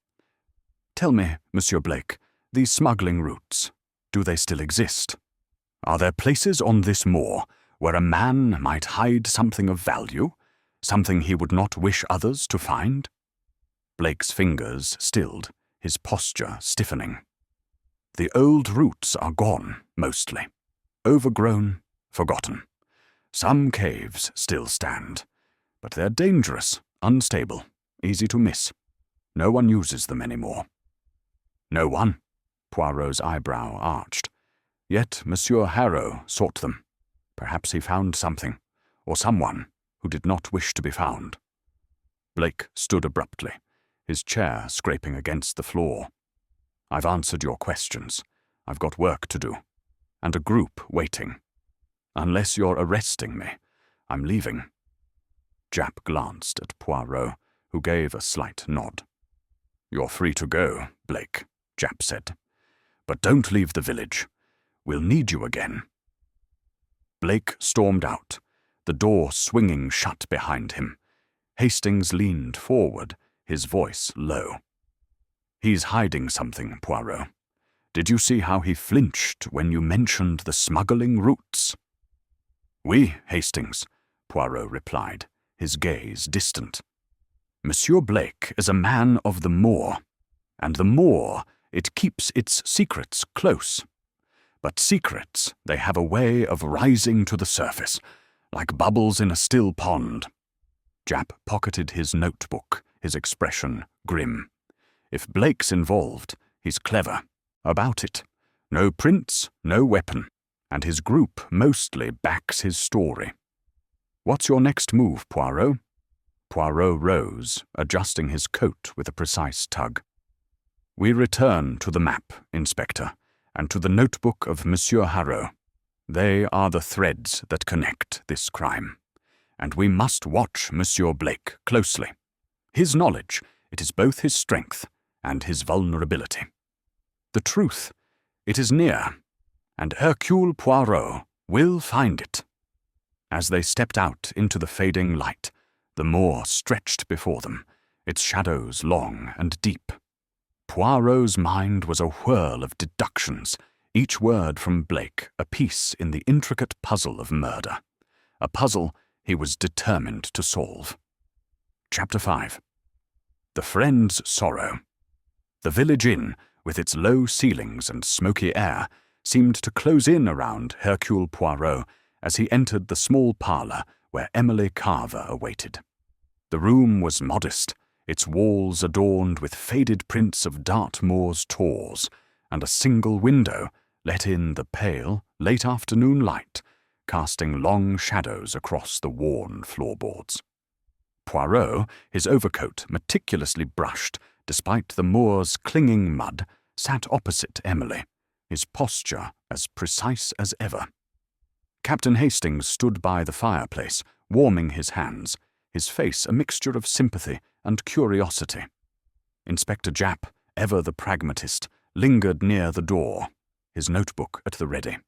"Tell me, Monsieur Blake, these smuggling routes, do they still exist? Are there places on this moor where a man might hide something of value, something he would not wish others to find?" Blake's fingers stilled, his posture stiffening. "The old routes are gone, mostly. Overgrown, forgotten. Some caves still stand, but they're dangerous, unstable, easy to miss. No one uses them anymore." "No one?" Poirot's eyebrow arched. "Yet Monsieur Harrow sought them. Perhaps he found something, or someone, who did not wish to be found." Blake stood abruptly, his chair scraping against the floor. "I've answered your questions. I've got work to do, and a group waiting. Unless you're arresting me, I'm leaving." Japp glanced at Poirot, who gave a slight nod. "You're free to go, Blake," Japp said. "But don't leave the village. We'll need you again." Blake stormed out, the door swinging shut behind him. Hastings leaned forward, his voice low. "He's hiding something, Poirot. Did you see how he flinched when you mentioned the smuggling routes?" "Oui, Hastings," Poirot replied, his gaze distant. "Monsieur Blake is a man of the moor, and the moor, it keeps its secrets close. But secrets, they have a way of rising to the surface, like bubbles in a still pond." Japp pocketed his notebook, his expression grim. "If Blake's involved, he's clever. About it. No prints, no weapon, and his group mostly backs his story. What's your next move, Poirot?" Poirot rose, adjusting his coat with a precise tug. "We return to the map, Inspector, and to the notebook of Monsieur Harrow. They are the threads that connect this crime, and we must watch Monsieur Blake closely. His knowledge, it is both his strength and his vulnerability. The truth, it is near, and Hercule Poirot will find it." As they stepped out into the fading light, the moor stretched before them, its shadows long and deep. Poirot's mind was a whirl of deductions, each word from Blake a piece in the intricate puzzle of murder, a puzzle he was determined to solve. Chapter 5. The Friend's Sorrow. The village inn, with its low ceilings and smoky air, seemed to close in around Hercule Poirot as he entered the small parlour where Emily Carver awaited. The room was modest, its walls adorned with faded prints of Dartmoor's tors, and a single window let in the pale, late afternoon light, casting long shadows across the worn floorboards. Poirot, his overcoat meticulously brushed despite the moor's clinging mud, sat opposite Emily, his posture as precise as ever. Captain Hastings stood by the fireplace, warming his hands, his face a mixture of sympathy and curiosity. Inspector Japp, ever the pragmatist, lingered near the door, his notebook at the ready.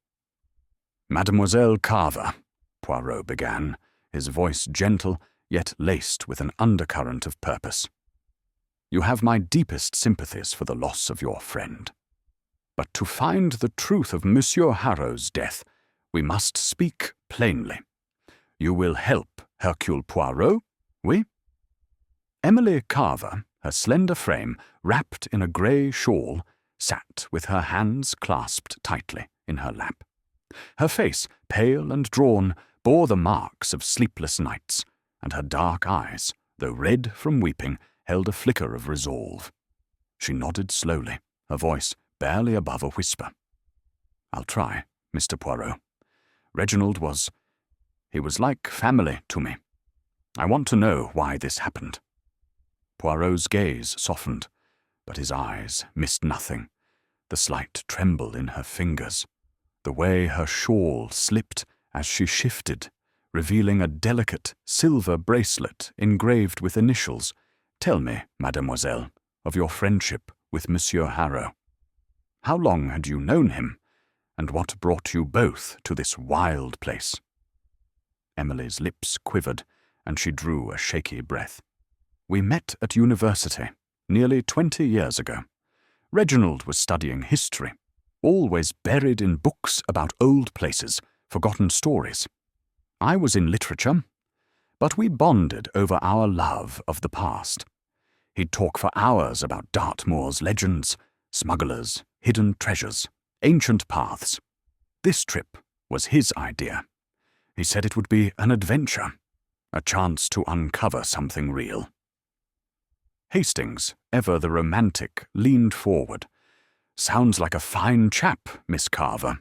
"Mademoiselle Carver," Poirot began, his voice gentle, yet laced with an undercurrent of purpose. "You have my deepest sympathies for the loss of your friend. But to find the truth of Monsieur Harrow's death, we must speak plainly. You will help Hercule Poirot, oui?" Emily Carver, Her slender frame, wrapped in a grey shawl, sat with her hands clasped tightly in her lap. Her face, pale and drawn, bore the marks of sleepless nights, and her dark eyes, though red from weeping, held a flicker of resolve. She nodded slowly, her voice barely above a whisper. "I'll try, Mr. Poirot. Reginald was like family to me. I want to know why this happened." Poirot's gaze softened, but his eyes missed nothing. The slight tremble in her fingers, the way her shawl slipped as she shifted, revealing a delicate silver bracelet engraved with initials. "Tell me, mademoiselle, of your friendship with Monsieur Harrow. How long had you known him, and what brought you both to this wild place?" Emily's lips quivered, and she drew a shaky breath. "We met at university, nearly 20 years ago. Reginald was studying history, always buried in books about old places, forgotten stories. I was in literature, but we bonded over our love of the past. He'd talk for hours about Dartmoor's legends, smugglers, hidden treasures, ancient paths. This trip was his idea. He said it would be an adventure, a chance to uncover something real." Hastings, ever the romantic, leaned forward. "Sounds like a fine chap, Miss Carver.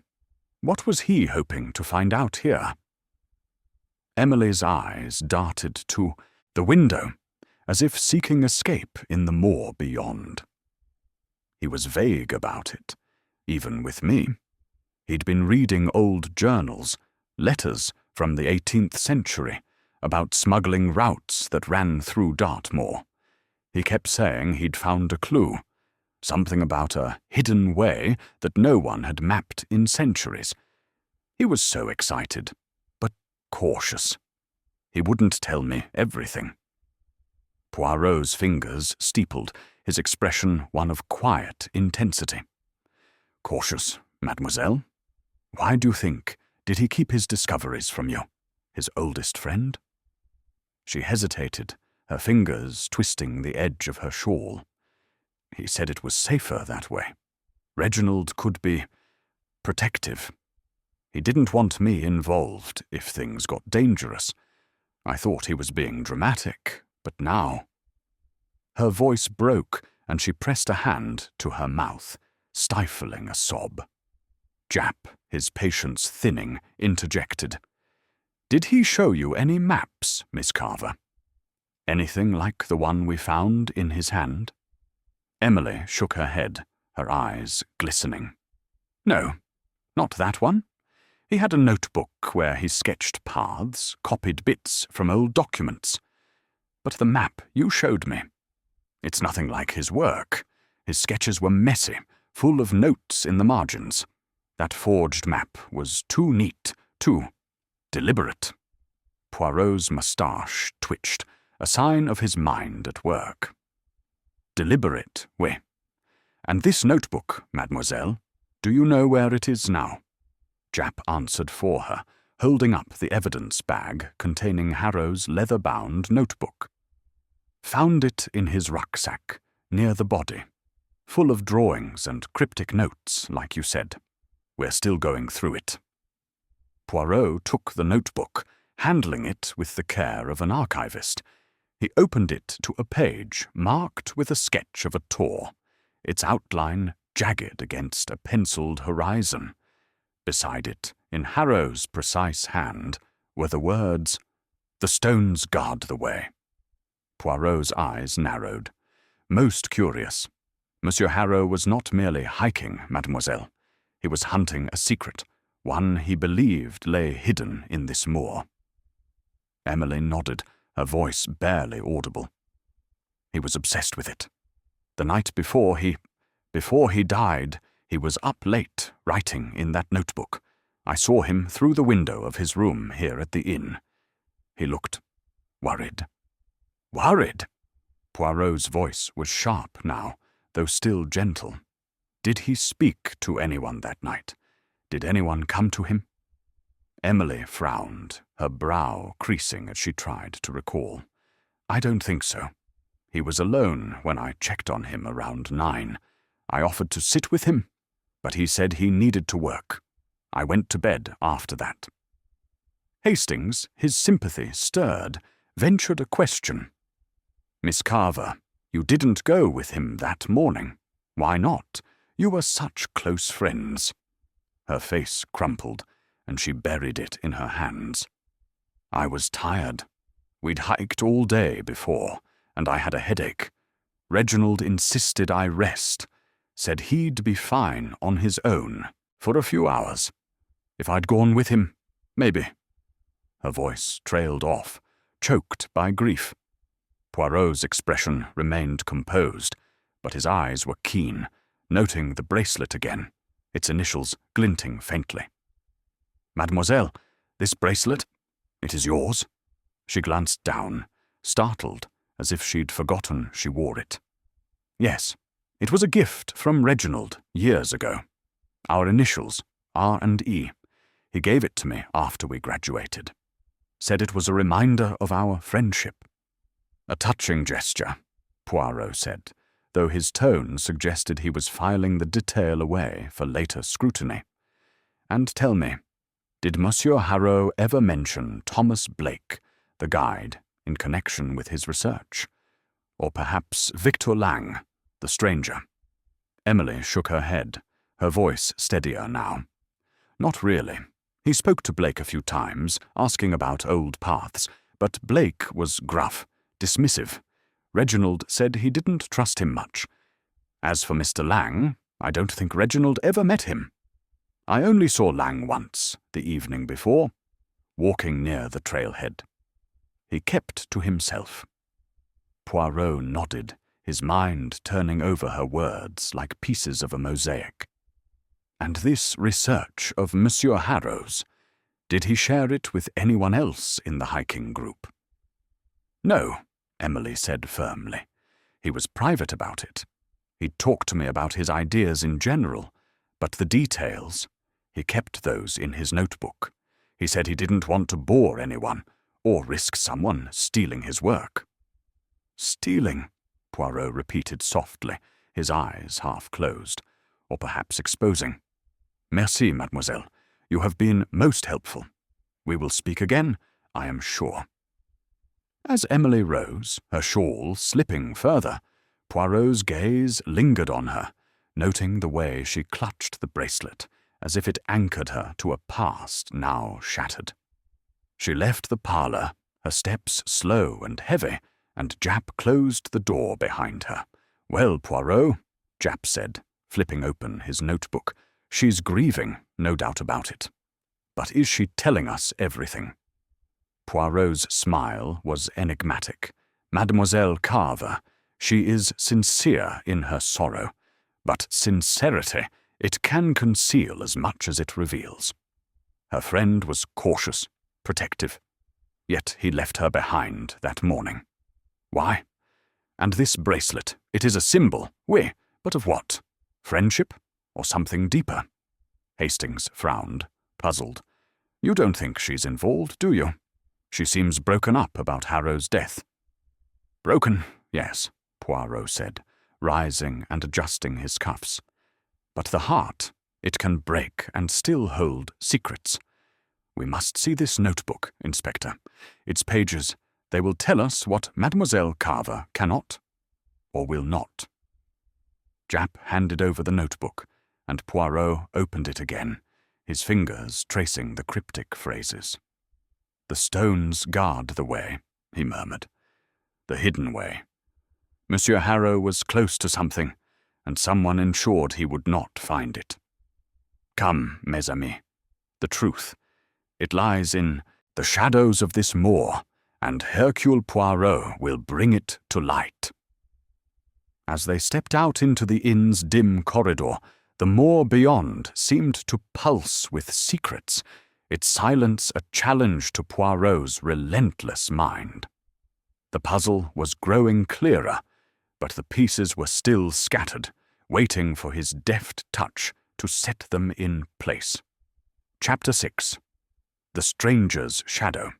What was he hoping to find out here?" Emily's eyes darted to the window, as if seeking escape in the moor beyond. He was vague about it, even with me. He'd been reading old journals, letters from the 18th century, about smuggling routes that ran through Dartmoor. He kept saying he'd found a clue, something about a hidden way that no one had mapped in centuries. He was so excited, but cautious. He wouldn't tell me everything. Poirot's fingers steepled, his expression one of quiet intensity. "Cautious, mademoiselle? Why do you think? Did he keep his discoveries from you? His oldest friend?" She hesitated, her fingers twisting the edge of her shawl. "He said it was safer that way. Reginald could be protective. He didn't want me involved if things got dangerous. I thought he was being dramatic, but now—" Her voice broke, and she pressed a hand to her mouth, stifling a sob. Jap, his patience thinning, interjected. "Did he show you any maps, Miss Carver? Anything like the one we found in his hand?" Emily shook her head, her eyes glistening. "No, not that one. He had a notebook where he sketched paths, copied bits from old documents. But the map you showed me, it's nothing like his work. His sketches were messy, full of notes in the margins. That forged map was too neat, too deliberate." Poirot's moustache twitched, a sign of his mind at work. "Deliberate, oui. And this notebook, mademoiselle, do you know where it is now?" Jap answered for her, holding up the evidence bag containing Harrow's leather-bound notebook. "Found it in his rucksack, near the body. Full of drawings and cryptic notes, like you said. We're still going through it." Poirot took the notebook, handling it with the care of an archivist. He opened it to a page marked with a sketch of a tor, its outline jagged against a penciled horizon. Beside it, in Harrow's precise hand, were the words, "The stones guard the way." Poirot's eyes narrowed. "Most curious. Monsieur Harrow was not merely hiking, mademoiselle. He was hunting a secret, one he believed lay hidden in this moor." Emily nodded, her voice barely audible. "He was obsessed with it. The night before he died, he was up late, writing in that notebook. I saw him through the window of his room here at the inn. He looked worried." "Worried?" Poirot's voice was sharp now, though still gentle. "Did he speak to anyone that night? Did anyone come to him?" Emily frowned, her brow creasing as she tried to recall. "I don't think so. He was alone when I checked on him around 9. I offered to sit with him, but he said he needed to work. I went to bed after that." Hastings, his sympathy stirred, ventured a question. "Miss Carver, you didn't go with him that morning. Why not? You were such close friends." Her face crumpled, and she buried it in her hands. "I was tired. We'd hiked all day before, and I had a headache. Reginald insisted I rest, said he'd be fine on his own for a few hours. If I'd gone with him, maybe." Her voice trailed off, choked by grief. Poirot's expression remained composed, but his eyes were keen, noting the bracelet again, its initials glinting faintly. "Mademoiselle, this bracelet, it is yours?" She glanced down, startled, as if she'd forgotten she wore it. "Yes, it was a gift from Reginald years ago. Our initials, R&E. He gave it to me after we graduated. Said it was a reminder of our friendship." "A touching gesture," Poirot said, though his tone suggested he was filing the detail away for later scrutiny. "And tell me, did Monsieur Harrow ever mention Thomas Blake, the guide, in connection with his research? Or perhaps Victor Lang, the stranger?" Emily shook her head, her voice steadier now. "Not really. He spoke to Blake a few times, asking about old paths, but Blake was gruff, dismissive. Reginald said he didn't trust him much. As for Mr. Lang, I don't think Reginald ever met him. I only saw Lang once, the evening before, walking near the trailhead. He kept to himself." Poirot nodded, his mind turning over her words like pieces of a mosaic. "And this research of Monsieur Harrow's, did he share it with anyone else in the hiking group?" "No," Emily said firmly. "He was private about it. He talked to me about his ideas in general, but the details, he kept those in his notebook. He said he didn't want to bore anyone, or risk someone stealing his work." "Stealing," Poirot repeated softly, his eyes half closed, or perhaps exposing. "Merci, mademoiselle. You have been most helpful. We will speak again, I am sure." As Emily rose, her shawl slipping further, Poirot's gaze lingered on her, noting the way she clutched the bracelet, as if it anchored her to a past now shattered. She left the parlour, her steps slow and heavy, and Japp closed the door behind her. "Well, Poirot," Japp said, flipping open his notebook, "she's grieving, no doubt about it. But is she telling us everything?" Poirot's smile was enigmatic. "Mademoiselle Carver, she is sincere in her sorrow, but sincerity, it can conceal as much as it reveals. Her friend was cautious, protective, yet he left her behind that morning. Why? And this bracelet, it is a symbol, oui, but of what? Friendship, or something deeper?" Hastings frowned, puzzled. "You don't think she's involved, do you? She seems broken up about Harrow's death." "Broken, yes," Poirot said, rising and adjusting his cuffs. "But the heart, it can break and still hold secrets. We must see this notebook, Inspector. Its pages, they will tell us what Mademoiselle Carver cannot, or will not." Japp handed over the notebook, and Poirot opened it again, his fingers tracing the cryptic phrases. "The stones guard the way," he murmured. "The hidden way. Monsieur Harrow was close to something, and someone ensured he would not find it. Come, mes amis. The truth. It lies in the shadows of this moor, and Hercule Poirot will bring it to light." As they stepped out into the inn's dim corridor, the moor beyond seemed to pulse with secrets, its silence a challenge to Poirot's relentless mind. The puzzle was growing clearer, but the pieces were still scattered, waiting for his deft touch to set them in place. Chapter 6. The Stranger's Shadow.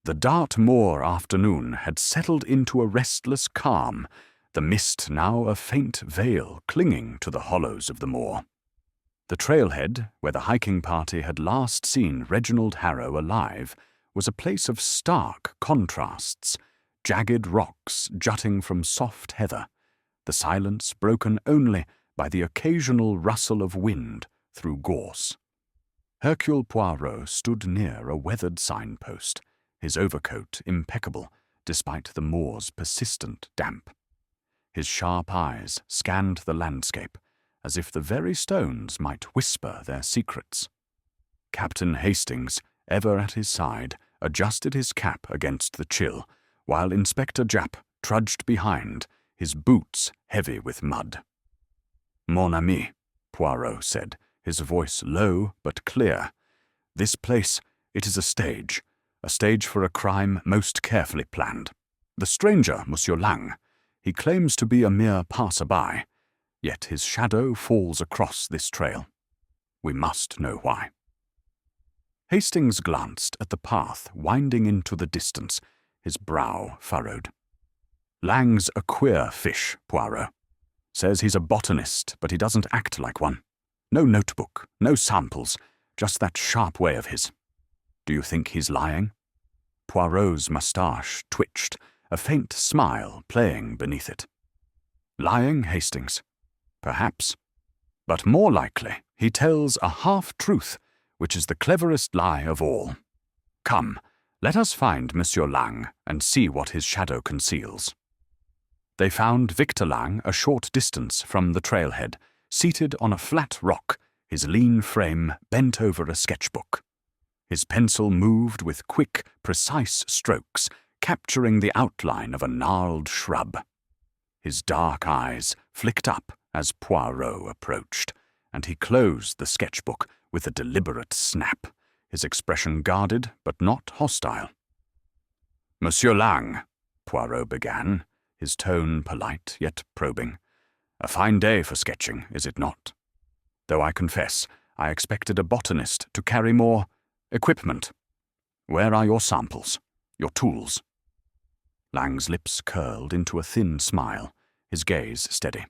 The Dartmoor afternoon had settled into a restless calm, the mist now a faint veil clinging to the hollows of the moor. The trailhead, where the hiking party had last seen Reginald Harrow alive, was a place of stark contrasts, jagged rocks jutting from soft heather, the silence broken only by the occasional rustle of wind through gorse. Hercule Poirot stood near a weathered signpost, his overcoat impeccable despite the moor's persistent damp. His sharp eyes scanned the landscape, as if the very stones might whisper their secrets. Captain Hastings, ever at his side, adjusted his cap against the chill, while Inspector Japp trudged behind, his boots heavy with mud. "Mon ami," Poirot said, his voice low but clear. "This place, it is a stage for a crime most carefully planned. The stranger, Monsieur Lang, he claims to be a mere passer-by, yet his shadow falls across this trail. We must know why." Hastings glanced at the path winding into the distance, his brow furrowed. "Lang's a queer fish, Poirot. Says he's a botanist, but he doesn't act like one. No notebook, no samples, just that sharp way of his. Do you think he's lying?" Poirot's moustache twitched, a faint smile playing beneath it. "Lying, Hastings? Perhaps. But more likely, he tells a half-truth, which is the cleverest lie of all. Come, let us find Monsieur Lang and see what his shadow conceals." They found Victor Lang a short distance from the trailhead, seated on a flat rock, his lean frame bent over a sketchbook. His pencil moved with quick, precise strokes, capturing the outline of a gnarled shrub. His dark eyes flicked up as Poirot approached, and he closed the sketchbook with a deliberate snap, his expression guarded but not hostile. "Monsieur Lang," Poirot began, his tone polite yet probing. "A fine day for sketching, is it not? Though I confess, I expected a botanist to carry more equipment. Where are your samples, your tools?" Lang's lips curled into a thin smile, his gaze steady.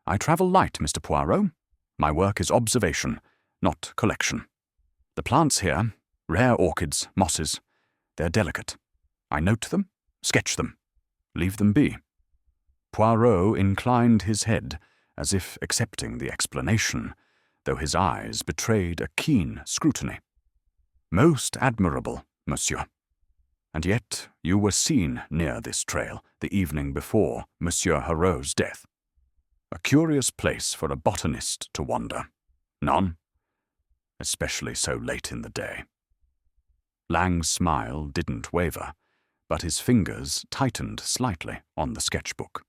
"I travel light, Mr. Poirot. My work is observation, not collection. The plants here, rare orchids, mosses, they're delicate. I note them, sketch them, leave them be." Poirot inclined his head, as if accepting the explanation, though his eyes betrayed a keen scrutiny. "Most admirable, monsieur. And yet you were seen near this trail the evening before Monsieur Harrow's death. A curious place for a botanist to wander. None? Especially so late in the day." Lang's smile didn't waver, but his fingers tightened slightly on the sketchbook.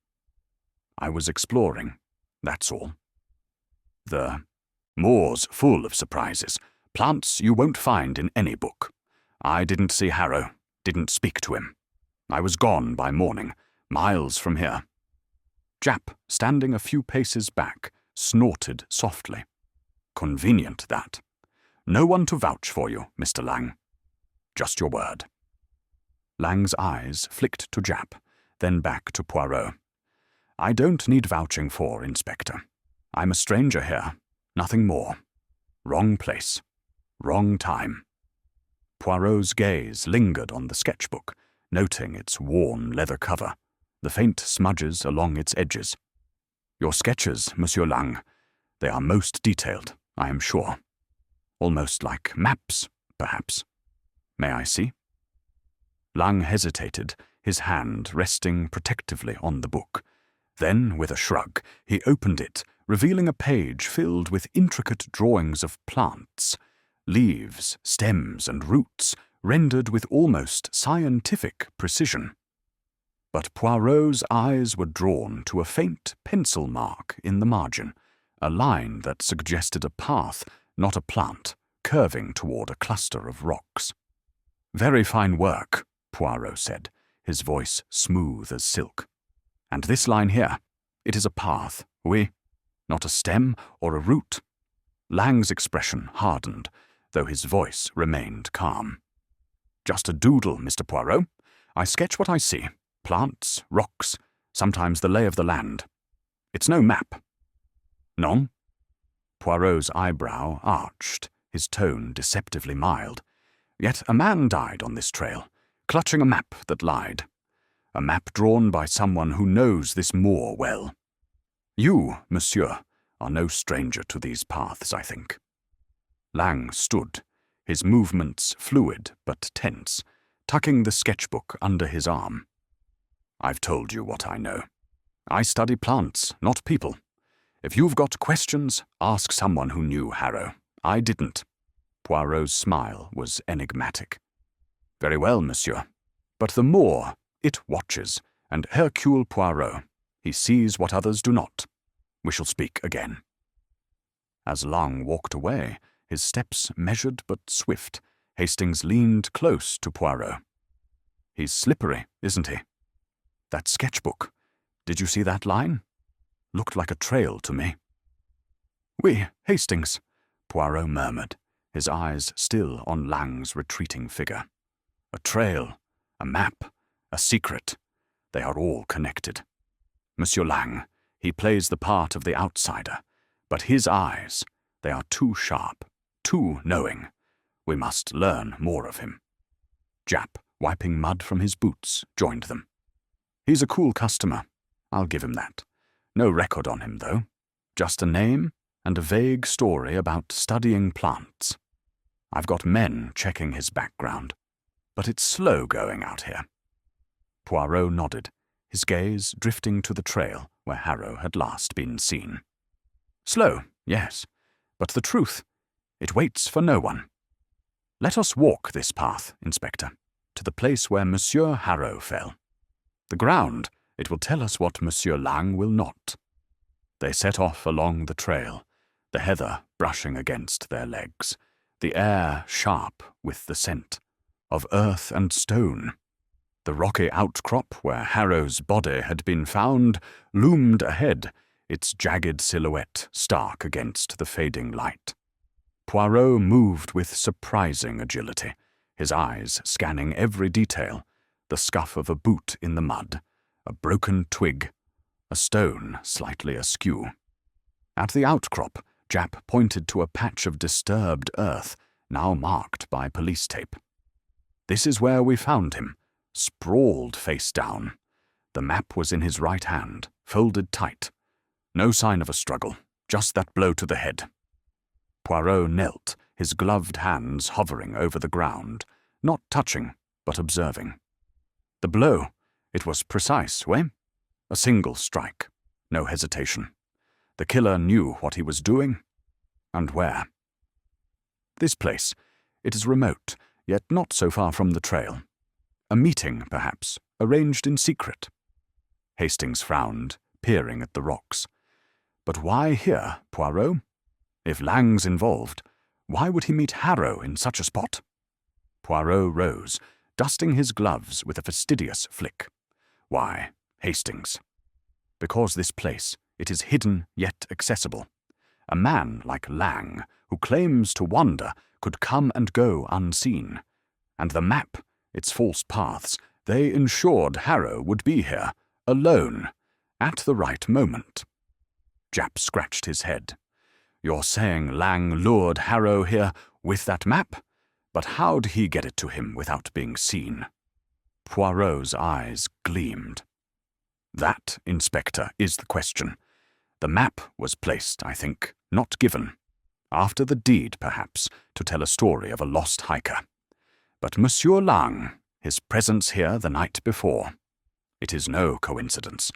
"I was exploring, that's all. The moor's full of surprises, plants you won't find in any book. I didn't see Harrow, didn't speak to him. I was gone by morning, miles from here." Japp, standing a few paces back, snorted softly. "Convenient, that. No one to vouch for you, Mr. Lang. Just your word." Lang's eyes flicked to Japp, then back to Poirot. "I don't need vouching for, Inspector. I'm a stranger here, nothing more. Wrong place, wrong time." Poirot's gaze lingered on the sketchbook, noting its worn leather cover, the faint smudges along its edges. "Your sketches, Monsieur Lang, they are most detailed, I am sure. Almost like maps, perhaps. May I see?" Lang hesitated, his hand resting protectively on the book. Then, with a shrug, he opened it, revealing a page filled with intricate drawings of plants, leaves, stems, and roots, rendered with almost scientific precision. But Poirot's eyes were drawn to a faint pencil mark in the margin, a line that suggested a path, not a plant, curving toward a cluster of rocks. "Very fine work," Poirot said, his voice smooth as silk. "And this line here, it is a path, oui, not a stem or a root." Lang's expression hardened, though his voice remained calm. Just a doodle, Mr. Poirot. I sketch what I see. Plants, rocks, sometimes the lay of the land. It's no map." "Non?" Poirot's eyebrow arched, his tone deceptively mild. "Yet a man died on this trail, clutching a map that lied. A map drawn by someone who knows this moor well. You, monsieur, are no stranger to these paths, I think." Lang stood, his movements fluid but tense, tucking the sketchbook under his arm. "I've told you what I know. I study plants, not people. If you've got questions, ask someone who knew Harrow. I didn't." Poirot's smile was enigmatic. "Very well, monsieur. But the moor, it watches, and Hercule Poirot, he sees what others do not. We shall speak again." As Lang walked away, his steps measured but swift, Hastings leaned close to Poirot. "He's slippery, isn't he? That sketchbook, did you see that line? Looked like a trail to me." "Oui, Hastings," Poirot murmured, his eyes still on Lang's retreating figure. "A trail, a map, a secret. They are all connected. Monsieur Lang, he plays the part of the outsider, but his eyes, they are too sharp, too knowing. We must learn more of him." Japp, wiping mud from his boots, joined them. "He's a cool customer, I'll give him that. No record on him, though. Just a name and a vague story about studying plants. I've got men checking his background, but it's slow going out here." Poirot nodded, his gaze drifting to the trail where Harrow had last been seen. "Slow, yes, but the truth, it waits for no one. Let us walk this path, Inspector, to the place where Monsieur Harrow fell. The ground, it will tell us what Monsieur Lang will not." They set off along the trail, the heather brushing against their legs, the air sharp with the scent of earth and stone. The rocky outcrop where Harrow's body had been found loomed ahead, its jagged silhouette stark against the fading light. Poirot moved with surprising agility, his eyes scanning every detail, the scuff of a boot in the mud, a broken twig, a stone slightly askew. At the outcrop, Japp pointed to a patch of disturbed earth, now marked by police tape. "This is where we found him, sprawled face down. The map was in his right hand, folded tight. No sign of a struggle, just that blow to the head." Poirot knelt, his gloved hands hovering over the ground, not touching, but observing. "The blow, it was precise, eh? A single strike, no hesitation. The killer knew what he was doing, and where. This place, it is remote, yet not so far from the trail. A meeting, perhaps, arranged in secret." Hastings frowned, peering at the rocks. "But why here, Poirot? If Lang's involved, why would he meet Harrow in such a spot?" Poirot rose, dusting his gloves with a fastidious flick. "Why, Hastings. Because this place, it is hidden yet accessible. A man like Lang, who claims to wander, could come and go unseen. And the map, its false paths, they ensured Harrow would be here, alone, at the right moment." Japp scratched his head. "You're saying Lang lured Harrow here with that map? But how'd he get it to him without being seen?" Poirot's eyes gleamed. "That, Inspector, is the question. The map was placed, I think, not given. After the deed, perhaps, to tell a story of a lost hiker. But Monsieur Lang, his presence here the night before. It is no coincidence.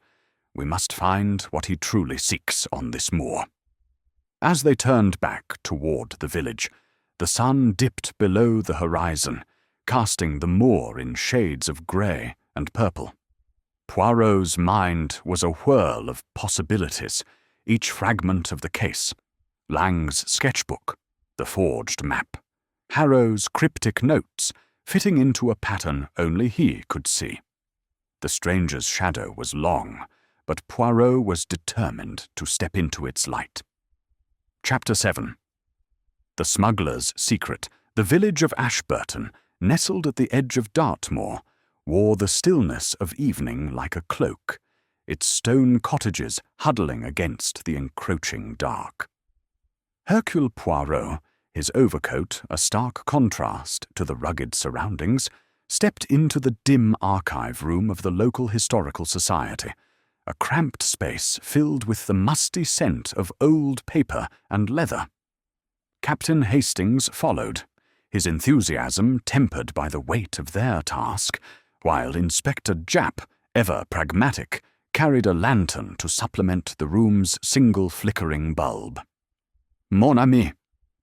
We must find what he truly seeks on this moor." As they turned back toward the village, the sun dipped below the horizon, casting the moor in shades of grey and purple. Poirot's mind was a whirl of possibilities, each fragment of the case. Lang's sketchbook, the forged map, Harrow's cryptic notes, fitting into a pattern only he could see. The stranger's shadow was long, but Poirot was determined to step into its light. Chapter 7. The Smuggler's Secret, the village of Ashburton, nestled at the edge of Dartmoor, wore the stillness of evening like a cloak, its stone cottages huddling against the encroaching dark. Hercule Poirot, his overcoat a stark contrast to the rugged surroundings, stepped into the dim archive room of the local historical society, a cramped space filled with the musty scent of old paper and leather. Captain Hastings followed, his enthusiasm tempered by the weight of their task, while Inspector Japp, ever pragmatic, carried a lantern to supplement the room's single flickering bulb. "Mon ami,"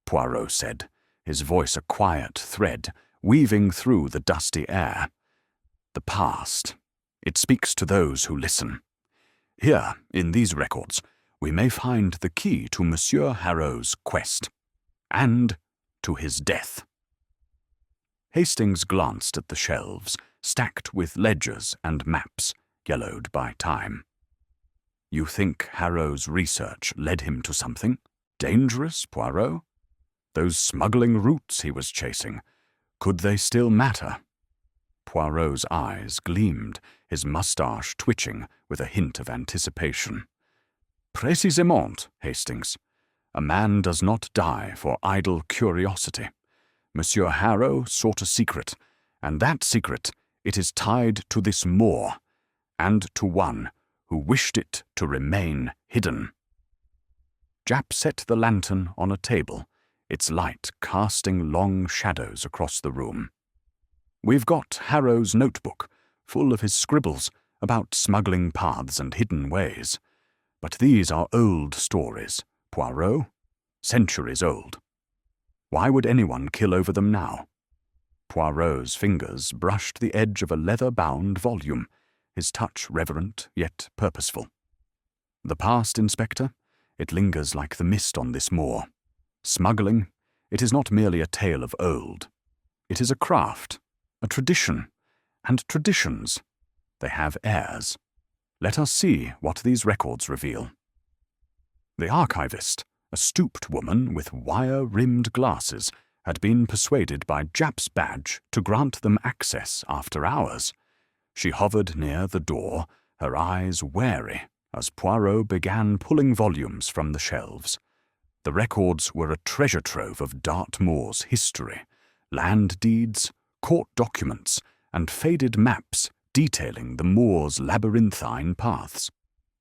Poirot said, his voice a quiet thread weaving through the dusty air. "The past. It speaks to those who listen. Here, in these records, we may find the key to Monsieur Harrow's quest, and to his death." Hastings glanced at the shelves, stacked with ledgers and maps, yellowed by time. "You think Harrow's research led him to something dangerous, Poirot? Those smuggling routes he was chasing, could they still matter?" Poirot's eyes gleamed, his moustache twitching with a hint of anticipation. "Précisément, Hastings. A man does not die for idle curiosity. Monsieur Harrow sought a secret, and that secret, it is tied to this moor, and to one who wished it to remain hidden." Japp set the lantern on a table, its light casting long shadows across the room. "We've got Harrow's notebook, full of his scribbles about smuggling paths and hidden ways. But these are old stories, Poirot, centuries old. Why would anyone kill over them now?" Poirot's fingers brushed the edge of a leather-bound volume, his touch reverent yet purposeful. "The past, Inspector, it lingers like the mist on this moor. Smuggling, it is not merely a tale of old. It is a craft, a tradition, and traditions, they have heirs. Let us see what these records reveal." The archivist, a stooped woman with wire-rimmed glasses, had been persuaded by Japp's badge to grant them access after hours. She hovered near the door, her eyes wary as Poirot began pulling volumes from the shelves. The records were a treasure trove of Dartmoor's history, land deeds, court documents, and faded maps detailing the moor's labyrinthine paths.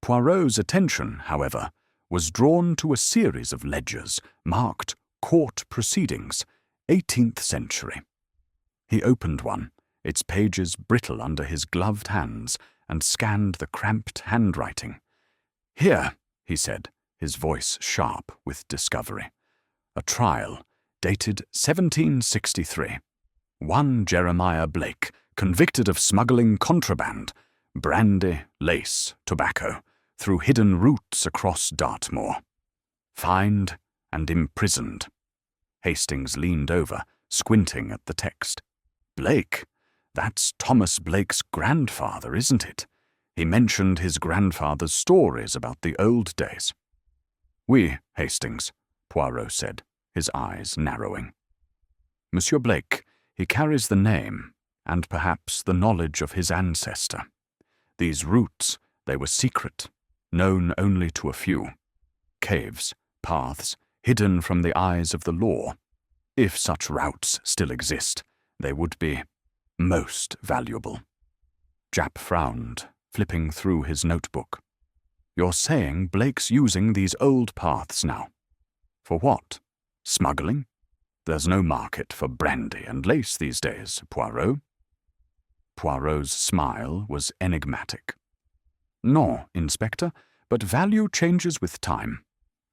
Poirot's attention, however, was drawn to a series of ledgers marked Court Proceedings, 18th century. He opened one, its pages brittle under his gloved hands, and scanned the cramped handwriting. "Here," he said, his voice sharp with discovery. "A trial, dated 1763. One Jeremiah Blake, convicted of smuggling contraband, brandy, lace, tobacco, through hidden routes across Dartmoor. Fined and imprisoned." Hastings leaned over, squinting at the text. "Blake? That's Thomas Blake's grandfather, isn't it? He mentioned his grandfather's stories about the old days." "Oui, Hastings," Poirot said, his eyes narrowing. "Monsieur Blake, he carries the name, and perhaps the knowledge of his ancestor. These routes, they were secret, known only to a few. Caves, paths, hidden from the eyes of the law. If such routes still exist, they would be most valuable." Japp frowned, flipping through his notebook. "You're saying Blake's using these old paths now? For what? Smuggling? There's no market for brandy and lace these days, Poirot." Poirot's smile was enigmatic. "No, Inspector, but value changes with time.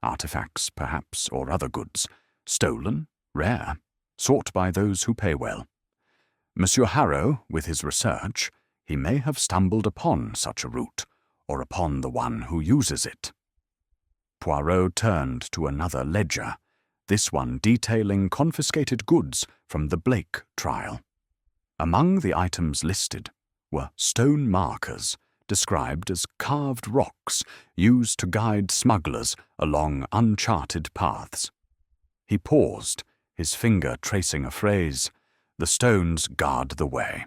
Artifacts, perhaps, or other goods. Stolen, rare, sought by those who pay well. Monsieur Harrow, with his research, he may have stumbled upon such a route, or upon the one who uses it." Poirot turned to another ledger, this one detailing confiscated goods from the Blake trial. Among the items listed were stone markers, described as carved rocks used to guide smugglers along uncharted paths. He paused, his finger tracing a phrase, The stones guard the way.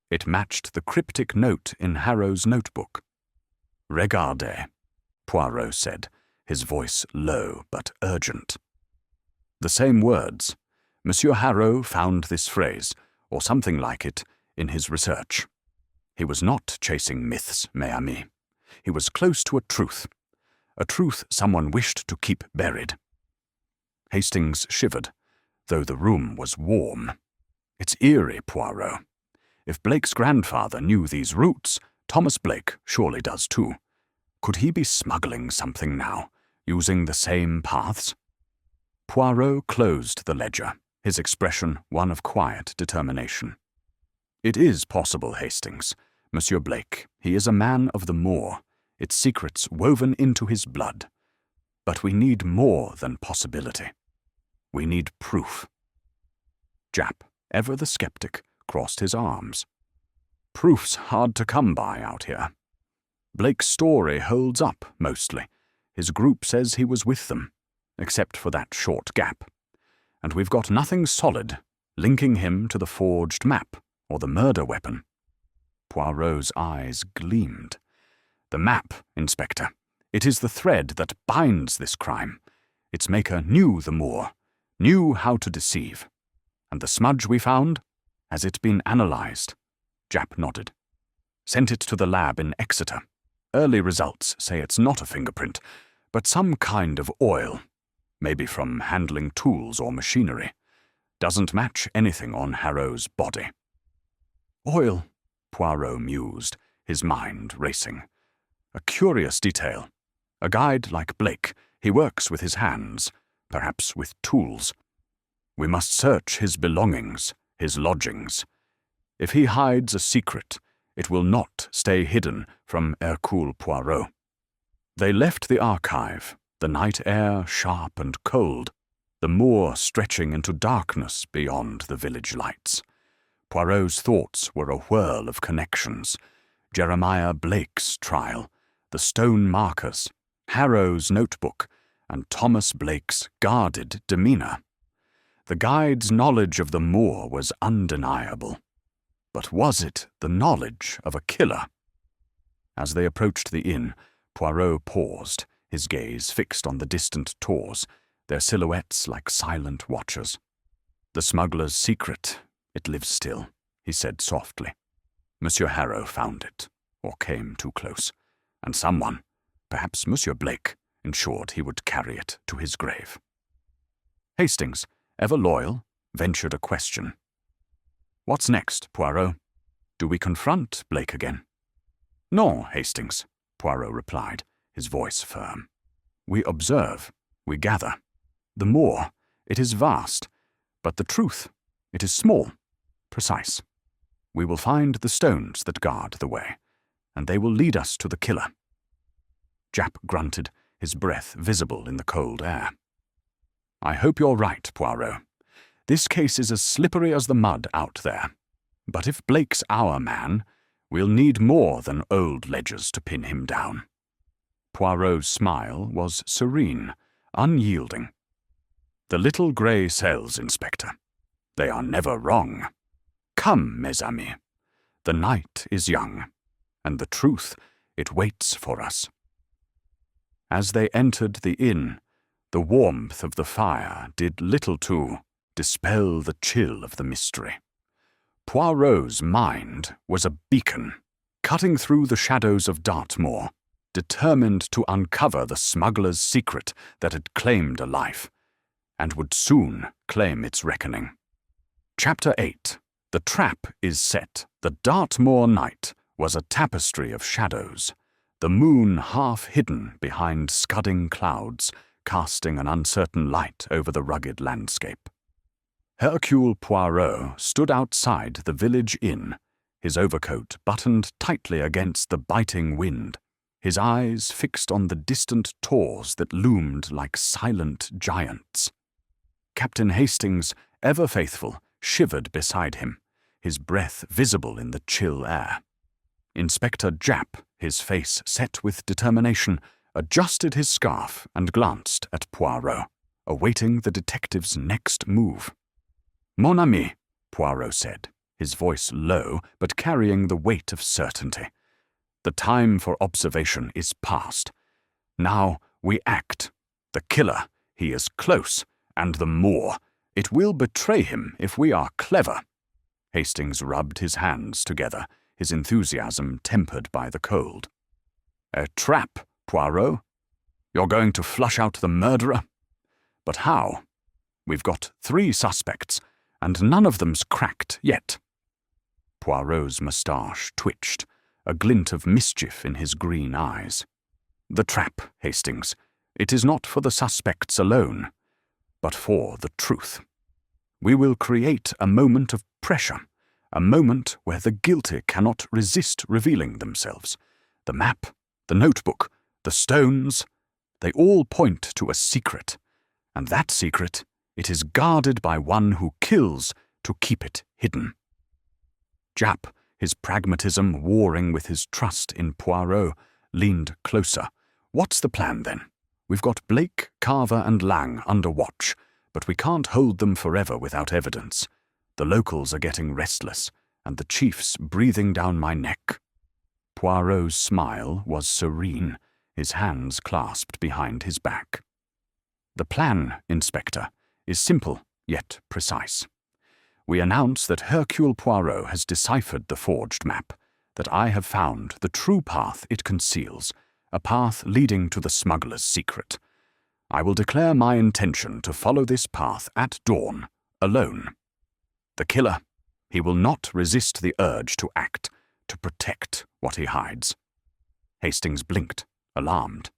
It matched the cryptic note in Harrow's notebook. "Regardez," Poirot said, his voice low but urgent. The same words. Monsieur Harrow found this phrase, or something like it, in his research. He was not chasing myths, mes amis. He was close to a truth someone wished to keep buried. Hastings shivered, though the room was warm. It's eerie, Poirot. If Blake's grandfather knew these routes, Thomas Blake surely does too. Could he be smuggling something now, using the same paths? Poirot closed the ledger, his expression one of quiet determination. It is possible, Hastings. Monsieur Blake, he is a man of the moor, its secrets woven into his blood. But we need more than possibility. We need proof. Japp, ever the skeptic, crossed his arms. Proof's hard to come by out here. Blake's story holds up, mostly. His group says he was with them, except for that short gap. And we've got nothing solid linking him to the forged map or the murder weapon. Poirot's eyes gleamed. The map, Inspector. It is the thread that binds this crime. Its maker knew the moor, knew how to deceive. And the smudge we found? Has it been analyzed? Japp nodded. Sent it to the lab in Exeter. Early results say it's not a fingerprint, but some kind of oil. Maybe from handling tools or machinery. Doesn't match anything on Harrow's body. Oil, Poirot mused, his mind racing. A curious detail. A guide like Blake, he works with his hands, perhaps with tools. We must search his belongings, his lodgings. If he hides a secret, it will not stay hidden from Hercule Poirot. They left the archive, the night air sharp and cold, the moor stretching into darkness beyond the village lights. Poirot's thoughts were a whirl of connections. Jeremiah Blake's trial, the stone markers, Harrow's notebook, and Thomas Blake's guarded demeanor. The guide's knowledge of the moor was undeniable. But was it the knowledge of a killer? As they approached the inn, Poirot paused, his gaze fixed on the distant tors, their silhouettes like silent watchers. The smuggler's secret, it lives still, he said softly. Monsieur Harrow found it, or came too close, and someone, perhaps Monsieur Blake, ensured he would carry it to his grave. Hastings, ever loyal, ventured a question. What's next, Poirot? Do we confront Blake again? No, Hastings, Poirot replied, his voice firm. We observe, we gather. The moor, it is vast, but the truth, it is small, precise. We will find the stones that guard the way, and they will lead us to the killer. Japp grunted, his breath visible in the cold air. I hope you're right, Poirot. This case is as slippery as the mud out there. But if Blake's our man, we'll need more than old ledgers to pin him down. Poirot's smile was serene, unyielding. The little grey cells, Inspector. They are never wrong. Come, mes amis. The night is young, and the truth, it waits for us. As they entered the inn, the warmth of the fire did little to dispel the chill of the mystery. Poirot's mind was a beacon, cutting through the shadows of Dartmoor, determined to uncover the smuggler's secret that had claimed a life, and would soon claim its reckoning. Chapter 8. The trap is set. The Dartmoor night was a tapestry of shadows, the moon half hidden behind scudding clouds, casting an uncertain light over the rugged landscape. Hercule Poirot stood outside the village inn, his overcoat buttoned tightly against the biting wind, his eyes fixed on the distant tors that loomed like silent giants. Captain Hastings, ever faithful, shivered beside him, his breath visible in the chill air. Inspector Japp, his face set with determination, adjusted his scarf and glanced at Poirot, awaiting the detective's next move. Mon ami, Poirot said, his voice low but carrying the weight of certainty. "The time for observation is past. Now we act. The killer, he is close, and the Moor. It will betray him if we are clever." Hastings rubbed his hands together, his enthusiasm tempered by the cold. "A trap, Poirot? You're going to flush out the murderer? But how? We've got 3 suspects, and none of them's cracked yet." Poirot's moustache twitched, a glint of mischief in his green eyes. "The trap, Hastings. It is not for the suspects alone, but for the truth. We will create a moment of pressure, a moment where the guilty cannot resist revealing themselves. The map, the notebook, the stones, they all point to a secret, and that secret, it is guarded by one who kills to keep it hidden." Japp, his pragmatism warring with his trust in Poirot, leaned closer. "What's the plan, then? We've got Blake, Carver, and Lang under watch, but we can't hold them forever without evidence. The locals are getting restless, and the chief's breathing down my neck." Poirot's smile was serene, his hands clasped behind his back. "The plan, Inspector, is simple yet precise. We announce that Hercule Poirot has deciphered the forged map, that I have found the true path it conceals, a path leading to the smuggler's secret. I will declare my intention to follow this path at dawn, alone. The killer, he will not resist the urge to act, to protect what he hides." Hastings blinked, alarmed.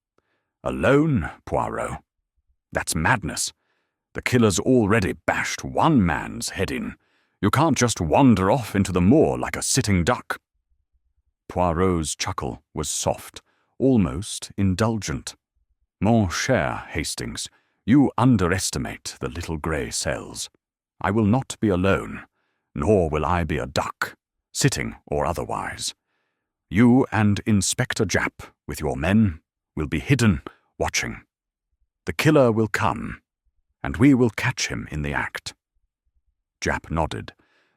"Alone, Poirot? That's madness. The killer's already bashed one man's head in. You can't just wander off into the moor like a sitting duck." Poirot's chuckle was soft, almost indulgent. "Mon cher Hastings, you underestimate the little grey cells. I will not be alone, nor will I be a duck, sitting or otherwise. You and Inspector Japp, with your men, will be hidden, watching. The killer will come, and we will catch him in the act." Japp nodded,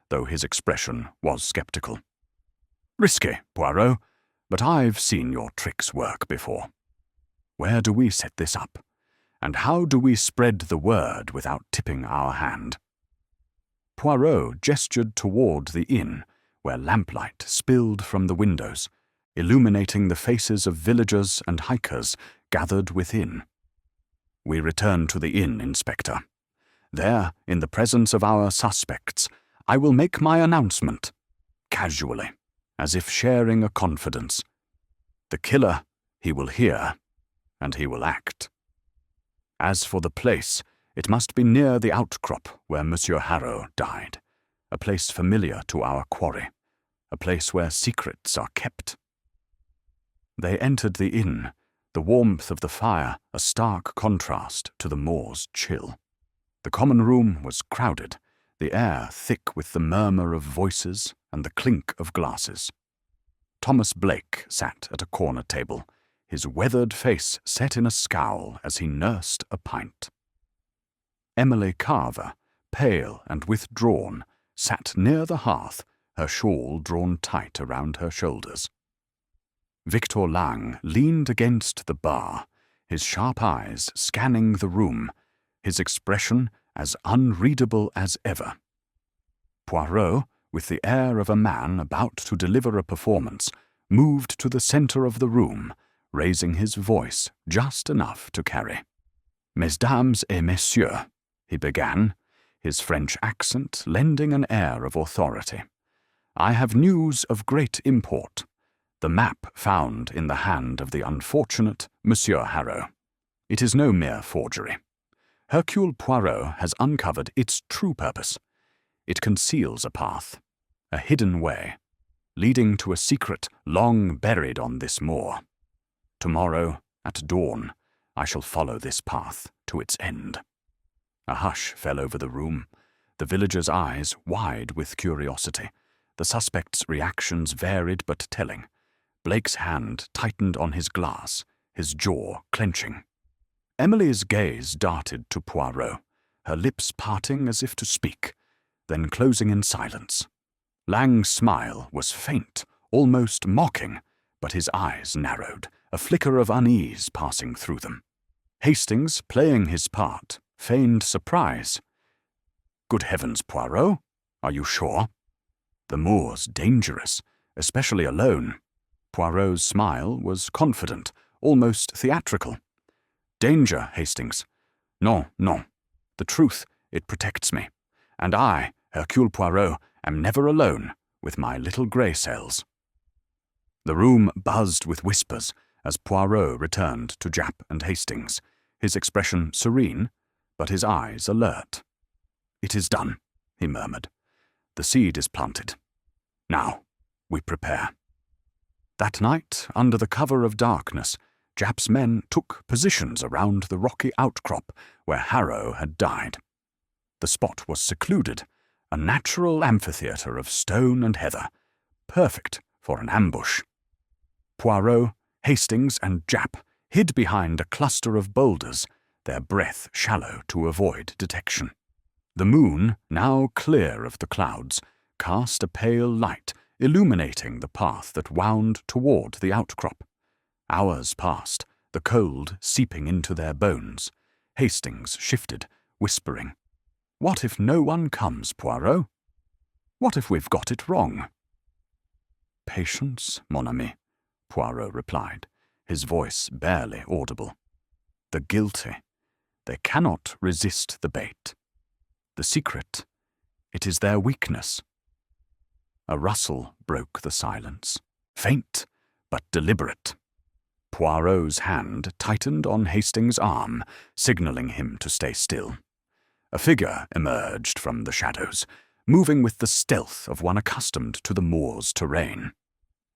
though his expression was sceptical. "Risky, Poirot, but I've seen your tricks work before. Where do we set this up? And how do we spread the word without tipping our hand?" Poirot gestured toward the inn, where lamplight spilled from the windows, illuminating the faces of villagers and hikers gathered within. "We return to the inn, Inspector. There, in the presence of our suspects, I will make my announcement, casually, as if sharing a confidence. The killer, he will hear, and he will act. As for the place, it must be near the outcrop where Monsieur Harrow died, a place familiar to our quarry, a place where secrets are kept." They entered the inn, the warmth of the fire a stark contrast to the moor's chill. The common room was crowded, the air thick with the murmur of voices and the clink of glasses. Thomas Blake sat at a corner table, his weathered face set in a scowl as he nursed a pint. Emily Carver, pale and withdrawn, sat near the hearth, her shawl drawn tight around her shoulders. Victor Lang leaned against the bar, his sharp eyes scanning the room, his expression as unreadable as ever. Poirot, with the air of a man about to deliver a performance, moved to the center of the room, raising his voice just enough to carry. "Mesdames et messieurs," he began, his French accent lending an air of authority. "I have news of great import. The map found in the hand of the unfortunate Monsieur Harrow. It is no mere forgery. Hercule Poirot has uncovered its true purpose. It conceals a path, a hidden way, leading to a secret long buried on this moor. Tomorrow, at dawn, I shall follow this path to its end." A hush fell over the room, the villagers' eyes wide with curiosity, the suspect's reactions varied but telling. Blake's hand tightened on his glass, his jaw clenching. Emily's gaze darted to Poirot, her lips parting as if to speak. then closing in silence. Lang's smile was faint, almost mocking, but his eyes narrowed, a flicker of unease passing through them. Hastings, playing his part, feigned surprise. "Good heavens, Poirot, are you sure? The moor's dangerous, especially alone." Poirot's smile was confident, almost theatrical. "Danger, Hastings? No, no. The truth, it protects me. And I, Hercule Poirot, am never alone with my little grey cells." The room buzzed with whispers as Poirot returned to Japp and Hastings, his expression serene, but his eyes alert. "It is done," he murmured. "The seed is planted. Now, we prepare." That night, under the cover of darkness, Japp's men took positions around the rocky outcrop where Harrow had died. The spot was secluded, a natural amphitheatre of stone and heather, perfect for an ambush. Poirot, Hastings, and Japp hid behind a cluster of boulders, their breath shallow to avoid detection. The moon, now clear of the clouds, cast a pale light, illuminating the path that wound toward the outcrop. Hours passed, the cold seeping into their bones. Hastings shifted, whispering, "What if no one comes, Poirot? What if we've got it wrong?" "Patience, mon ami," Poirot replied, his voice barely audible. "The guilty, they cannot resist the bait. The secret, it is their weakness." A rustle broke the silence, faint but deliberate. Poirot's hand tightened on Hastings' arm, signaling him to stay still. A figure emerged from the shadows, moving with the stealth of one accustomed to the moor's terrain.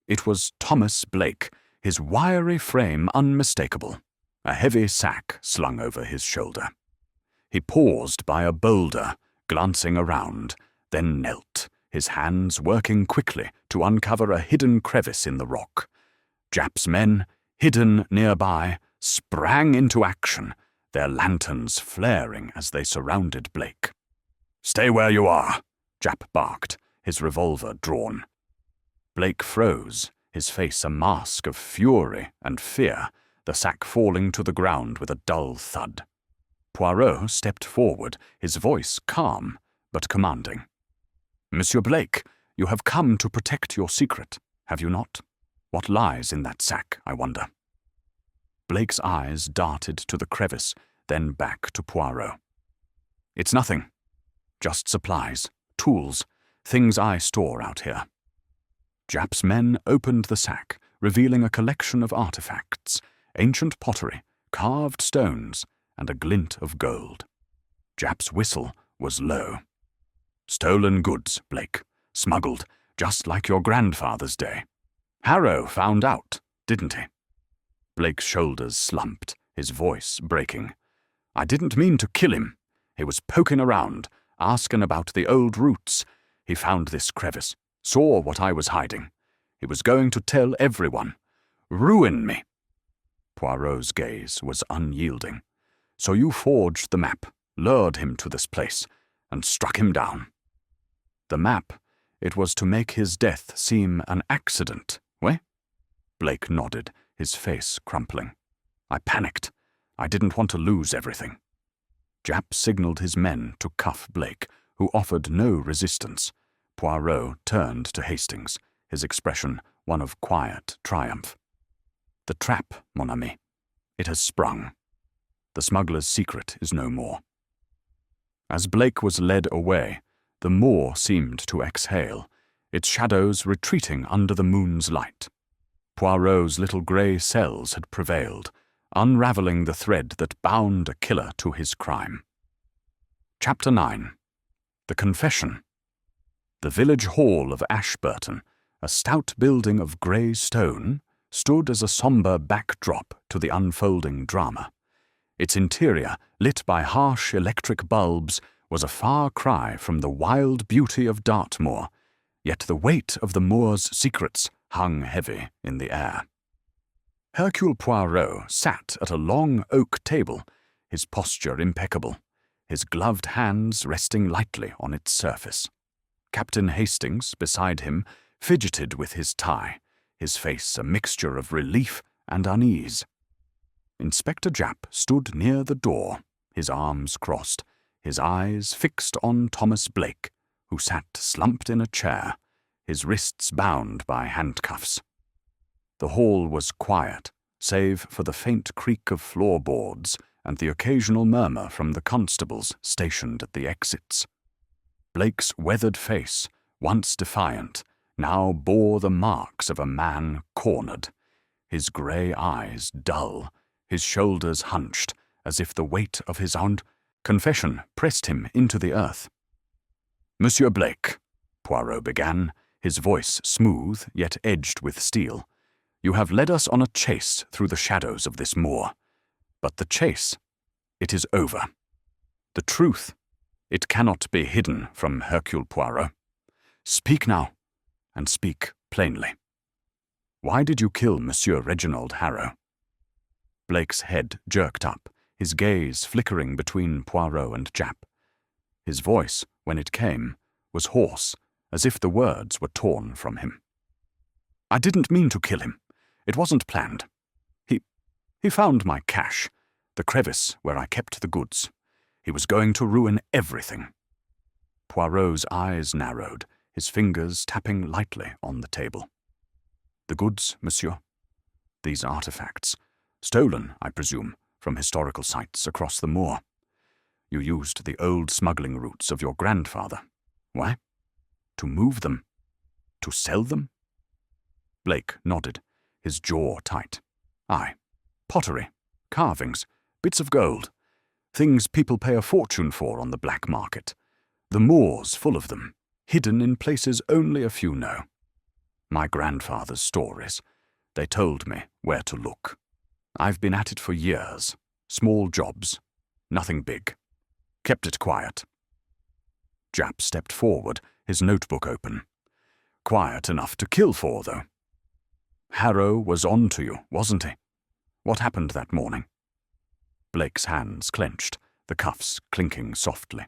It was Thomas Blake, his wiry frame unmistakable, a heavy sack slung over his shoulder. He paused by a boulder, glancing around, then knelt, his hands working quickly to uncover a hidden crevice in the rock. Japp's men, hidden nearby, sprang into action, their lanterns flaring as they surrounded Blake. "Stay where you are," Japp barked, his revolver drawn. Blake froze, his face a mask of fury and fear, the sack falling to the ground with a dull thud. Poirot stepped forward, his voice calm but commanding. "Monsieur Blake, you have come to protect your secret, have you not? What lies in that sack, I wonder?" Blake's eyes darted to the crevice, then back to Poirot. "It's nothing. Just supplies, tools, things I store out here." Japp's men opened the sack, revealing a collection of artifacts, ancient pottery, carved stones, and a glint of gold. Japp's whistle was low. "Stolen goods, Blake. Smuggled, just like your grandfather's day. Harrow found out, didn't he?" Blake's shoulders slumped, his voice breaking. "I didn't mean to kill him. He was poking around, asking about the old roots. He found this crevice, saw what I was hiding. He was going to tell everyone. Ruin me." Poirot's gaze was unyielding. "So you forged the map, lured him to this place, and struck him down." "The map, it was to make his death seem an accident, oui?" Blake nodded, his face crumpling. "I panicked. I didn't want to lose everything." Japp signaled his men to cuff Blake, who offered no resistance. Poirot turned to Hastings, his expression one of quiet triumph. "The trap, mon ami. It has sprung. The smuggler's secret is no more." As Blake was led away, the moor seemed to exhale, its shadows retreating under the moon's light. Poirot's little grey cells had prevailed, unravelling the thread that bound a killer to his crime. Chapter 9. The Confession. The village hall of Ashburton, a stout building of grey stone, stood as a sombre backdrop to the unfolding drama. Its interior, lit by harsh electric bulbs, was a far cry from the wild beauty of Dartmoor, yet the weight of the moor's secrets hung heavy in the air. Hercule Poirot sat at a long oak table, his posture impeccable, his gloved hands resting lightly on its surface. Captain Hastings, beside him, fidgeted with his tie, his face a mixture of relief and unease. Inspector Japp stood near the door, his arms crossed, his eyes fixed on Thomas Blake, who sat slumped in a chair, his wrists bound by handcuffs. The hall was quiet, save for the faint creak of floorboards and the occasional murmur from the constables stationed at the exits. Blake's weathered face, once defiant, now bore the marks of a man cornered, his grey eyes dull, his shoulders hunched, as if the weight of his own confession pressed him into the earth. "Monsieur Blake," Poirot began, his voice smooth yet edged with steel, "you have led us on a chase through the shadows of this moor. But the chase, it is over. The truth, it cannot be hidden from Hercule Poirot. Speak now, and speak plainly. Why did you kill Monsieur Reginald Harrow?" Blake's head jerked up, his gaze flickering between Poirot and Japp. His voice, when it came, was hoarse, as if the words were torn from him. "I didn't mean to kill him. It wasn't planned. He found my cache, the crevice where I kept the goods. He was going to ruin everything." Poirot's eyes narrowed, his fingers tapping lightly on the table. "The goods, monsieur? These artifacts, stolen, I presume, from historical sites across the moor. You used the old smuggling routes of your grandfather. Why? To move them? To sell them?" Blake nodded, his jaw tight. "Aye. Pottery, carvings, bits of gold, things people pay a fortune for on the black market. The moor's full of them, hidden in places only a few know. My grandfather's stories. They told me where to look. I've been at it for years. Small jobs. Nothing big. Kept it quiet." Japp stepped forward, his notebook open. "Quiet enough to kill for, though. Harrow was on to you, wasn't he? What happened that morning?" Blake's hands clenched, the cuffs clinking softly.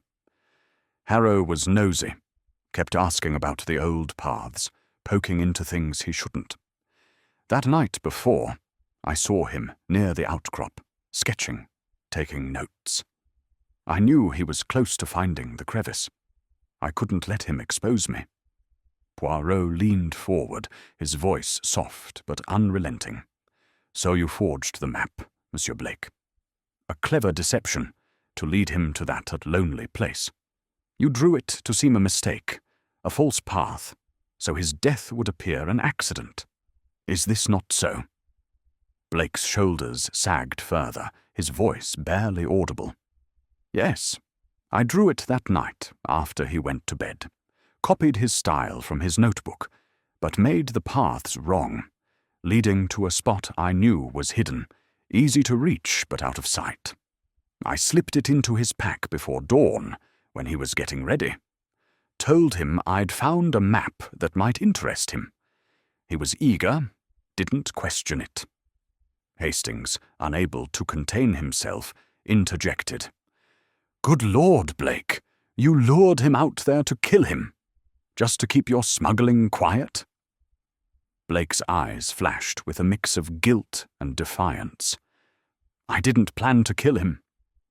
"Harrow was nosy, kept asking about the old paths, poking into things he shouldn't. That night before, I saw him near the outcrop, sketching, taking notes. I knew he was close to finding the crevice. I couldn't let him expose me." Poirot leaned forward, his voice soft but unrelenting. "So you forged the map, Monsieur Blake. A clever deception, to lead him to that lonely place. You drew it to seem a mistake, a false path, so his death would appear an accident. Is this not so?" Blake's shoulders sagged further, his voice barely audible. "Yes, I drew it that night after he went to bed, copied his style from his notebook, but made the paths wrong, leading to a spot I knew was hidden, easy to reach but out of sight. I slipped it into his pack before dawn, when he was getting ready. Told him I'd found a map that might interest him. He was eager, didn't question it." Hastings, unable to contain himself, interjected. "Good Lord, Blake, you lured him out there to kill him, just to keep your smuggling quiet?" Blake's eyes flashed with a mix of guilt and defiance. "I didn't plan to kill him.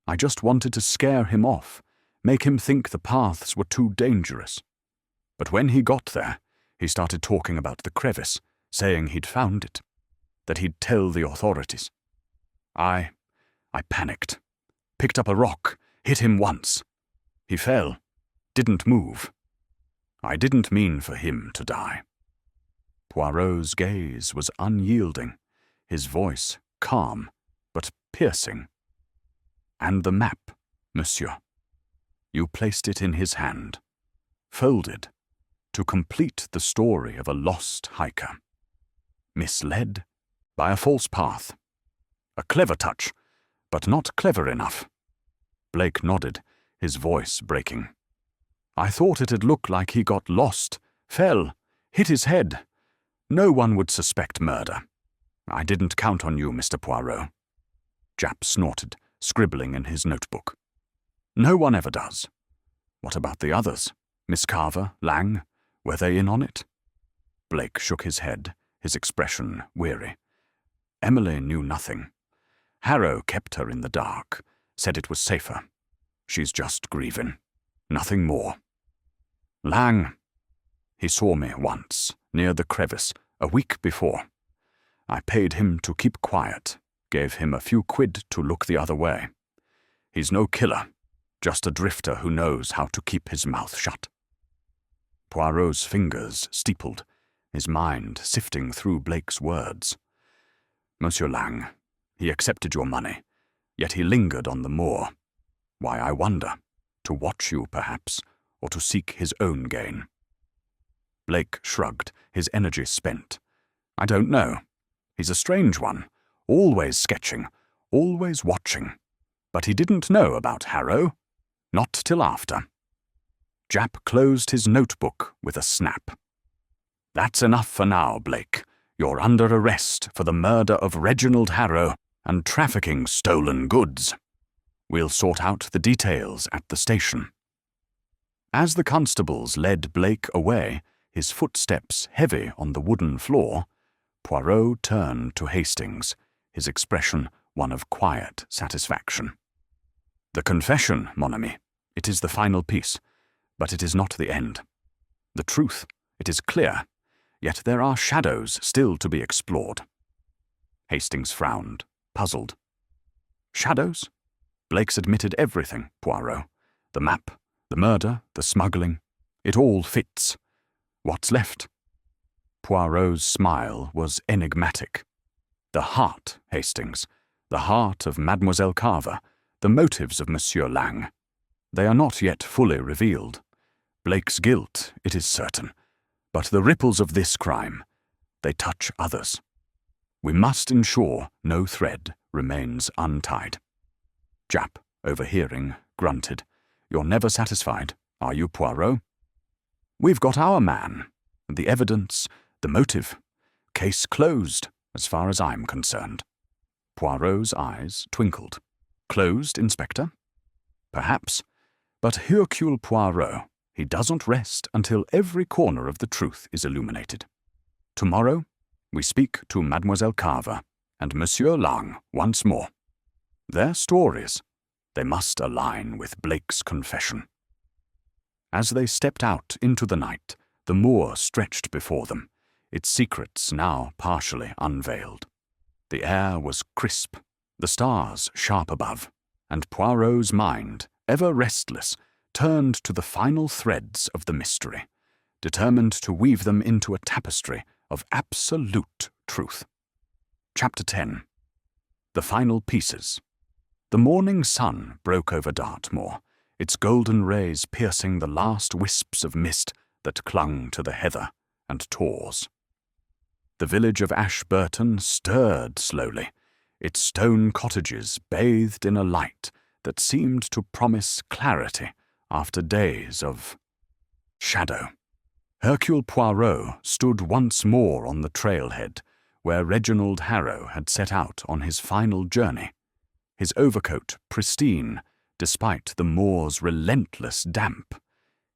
I just wanted to scare him off, make him think the paths were too dangerous. But when he got there, he started talking about the crevice, saying he'd found it, that he'd tell the authorities. I panicked, picked up a rock, hit him once. He fell, didn't move. I didn't mean for him to die." Poirot's gaze was unyielding, his voice calm but piercing. "And the map, monsieur. You placed it in his hand, folded, to complete the story of a lost hiker. Misled by a false path. A clever touch, but not clever enough." Blake nodded, his voice breaking. "I thought it'd look like he got lost, fell, hit his head. No one would suspect murder. I didn't count on you, Mr. Poirot." Japp snorted, scribbling in his notebook. No one ever does. What about the others? Miss Carver, Lang, were they in on it? Blake shook his head, his expression weary. Emily knew nothing. Harrow kept her in the dark, said it was safer. She's just grieving. Nothing more. Lang. He saw me once, near the crevice, a week before. I paid him to keep quiet, gave him a few quid to look the other way. He's no killer, just a drifter who knows how to keep his mouth shut. Poirot's fingers steepled, his mind sifting through Blake's words. Monsieur Lang, he accepted your money, yet he lingered on the moor. Why, I wonder. To watch you, perhaps, or to seek his own gain. Blake shrugged, his energy spent. I don't know. He's a strange one, always sketching, always watching. But he didn't know about Harrow. Not till after. Japp closed his notebook with a snap. That's enough for now, Blake. You're under arrest for the murder of Reginald Harrow and trafficking stolen goods. We'll sort out the details at the station. As the constables led Blake away, his footsteps heavy on the wooden floor, Poirot turned to Hastings, his expression one of quiet satisfaction. The confession, mon ami, it is the final piece, but it is not the end. The truth, it is clear, yet there are shadows still to be explored. Hastings frowned, puzzled. Shadows? Blake's admitted everything, Poirot. The map, the murder, the smuggling. It all fits. What's left? Poirot's smile was enigmatic. The heart, Hastings, the heart of Mademoiselle Carver, the motives of Monsieur Lang. They are not yet fully revealed. Blake's guilt, it is certain, but the ripples of this crime, they touch others. We must ensure no thread remains untied. Japp, overhearing, grunted. You're never satisfied, are you, Poirot? We've got our man. The evidence, the motive. Case closed, as far as I'm concerned. Poirot's eyes twinkled. Closed, Inspector? Perhaps. But Hercule Poirot, he doesn't rest until every corner of the truth is illuminated. Tomorrow, we speak to Mademoiselle Carver and Monsieur Lang once more. Their stories, they must align with Blake's confession. As they stepped out into the night, the moor stretched before them, its secrets now partially unveiled. The air was crisp, the stars sharp above, and Poirot's mind, ever restless, turned to the final threads of the mystery, determined to weave them into a tapestry of absolute truth. Chapter 10. The Final Pieces. The morning sun broke over Dartmoor, its golden rays piercing the last wisps of mist that clung to the heather and tors. The village of Ashburton stirred slowly, its stone cottages bathed in a light that seemed to promise clarity after days of shadow. Hercule Poirot stood once more on the trailhead where Reginald Harrow had set out on his final journey, his overcoat pristine despite the moor's relentless damp.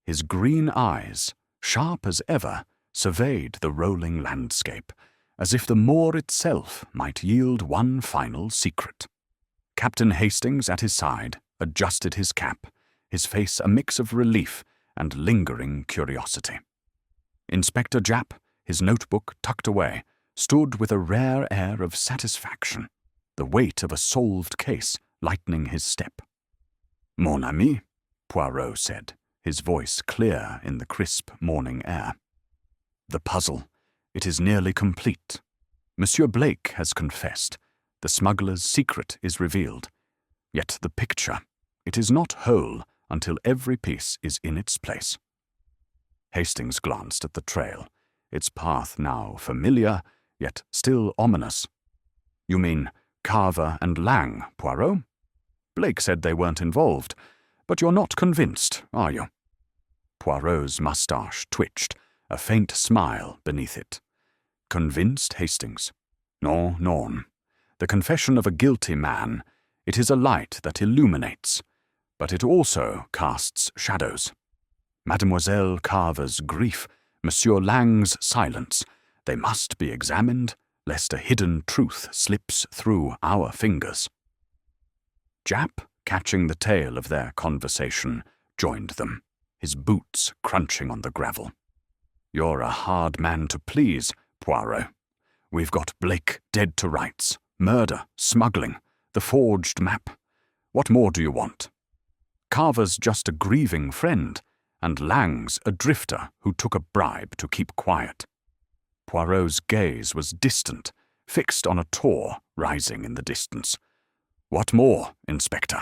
His green eyes, sharp as ever, surveyed the rolling landscape, as if the moor itself might yield one final secret. Captain Hastings at his side adjusted his cap, his face a mix of relief and lingering curiosity. Inspector Japp, his notebook tucked away, stood with a rare air of satisfaction, the weight of a solved case lightening his step. Mon ami, Poirot said, his voice clear in the crisp morning air. The puzzle, it is nearly complete. Monsieur Blake has confessed. The smuggler's secret is revealed. Yet the picture, it is not whole until every piece is in its place. Hastings glanced at the trail, its path now familiar, yet still ominous. You mean Carver and Lang, Poirot? Blake said they weren't involved, but you're not convinced, are you? Poirot's moustache twitched, a faint smile beneath it. Convinced, Hastings? No, non. The confession of a guilty man, it is a light that illuminates. but it also casts shadows. Mademoiselle Carver's grief, Monsieur Lang's silence, they must be examined, lest a hidden truth slips through our fingers. Jap, catching the tail of their conversation, joined them, his boots crunching on the gravel. "You're a hard man to please, Poirot. We've got Blake dead to rights, murder, smuggling, the forged map. What more do you want? Carver's just a grieving friend, and Lang's a drifter who took a bribe to keep quiet." Poirot's gaze was distant, fixed on a tor rising in the distance. "What more, Inspector?"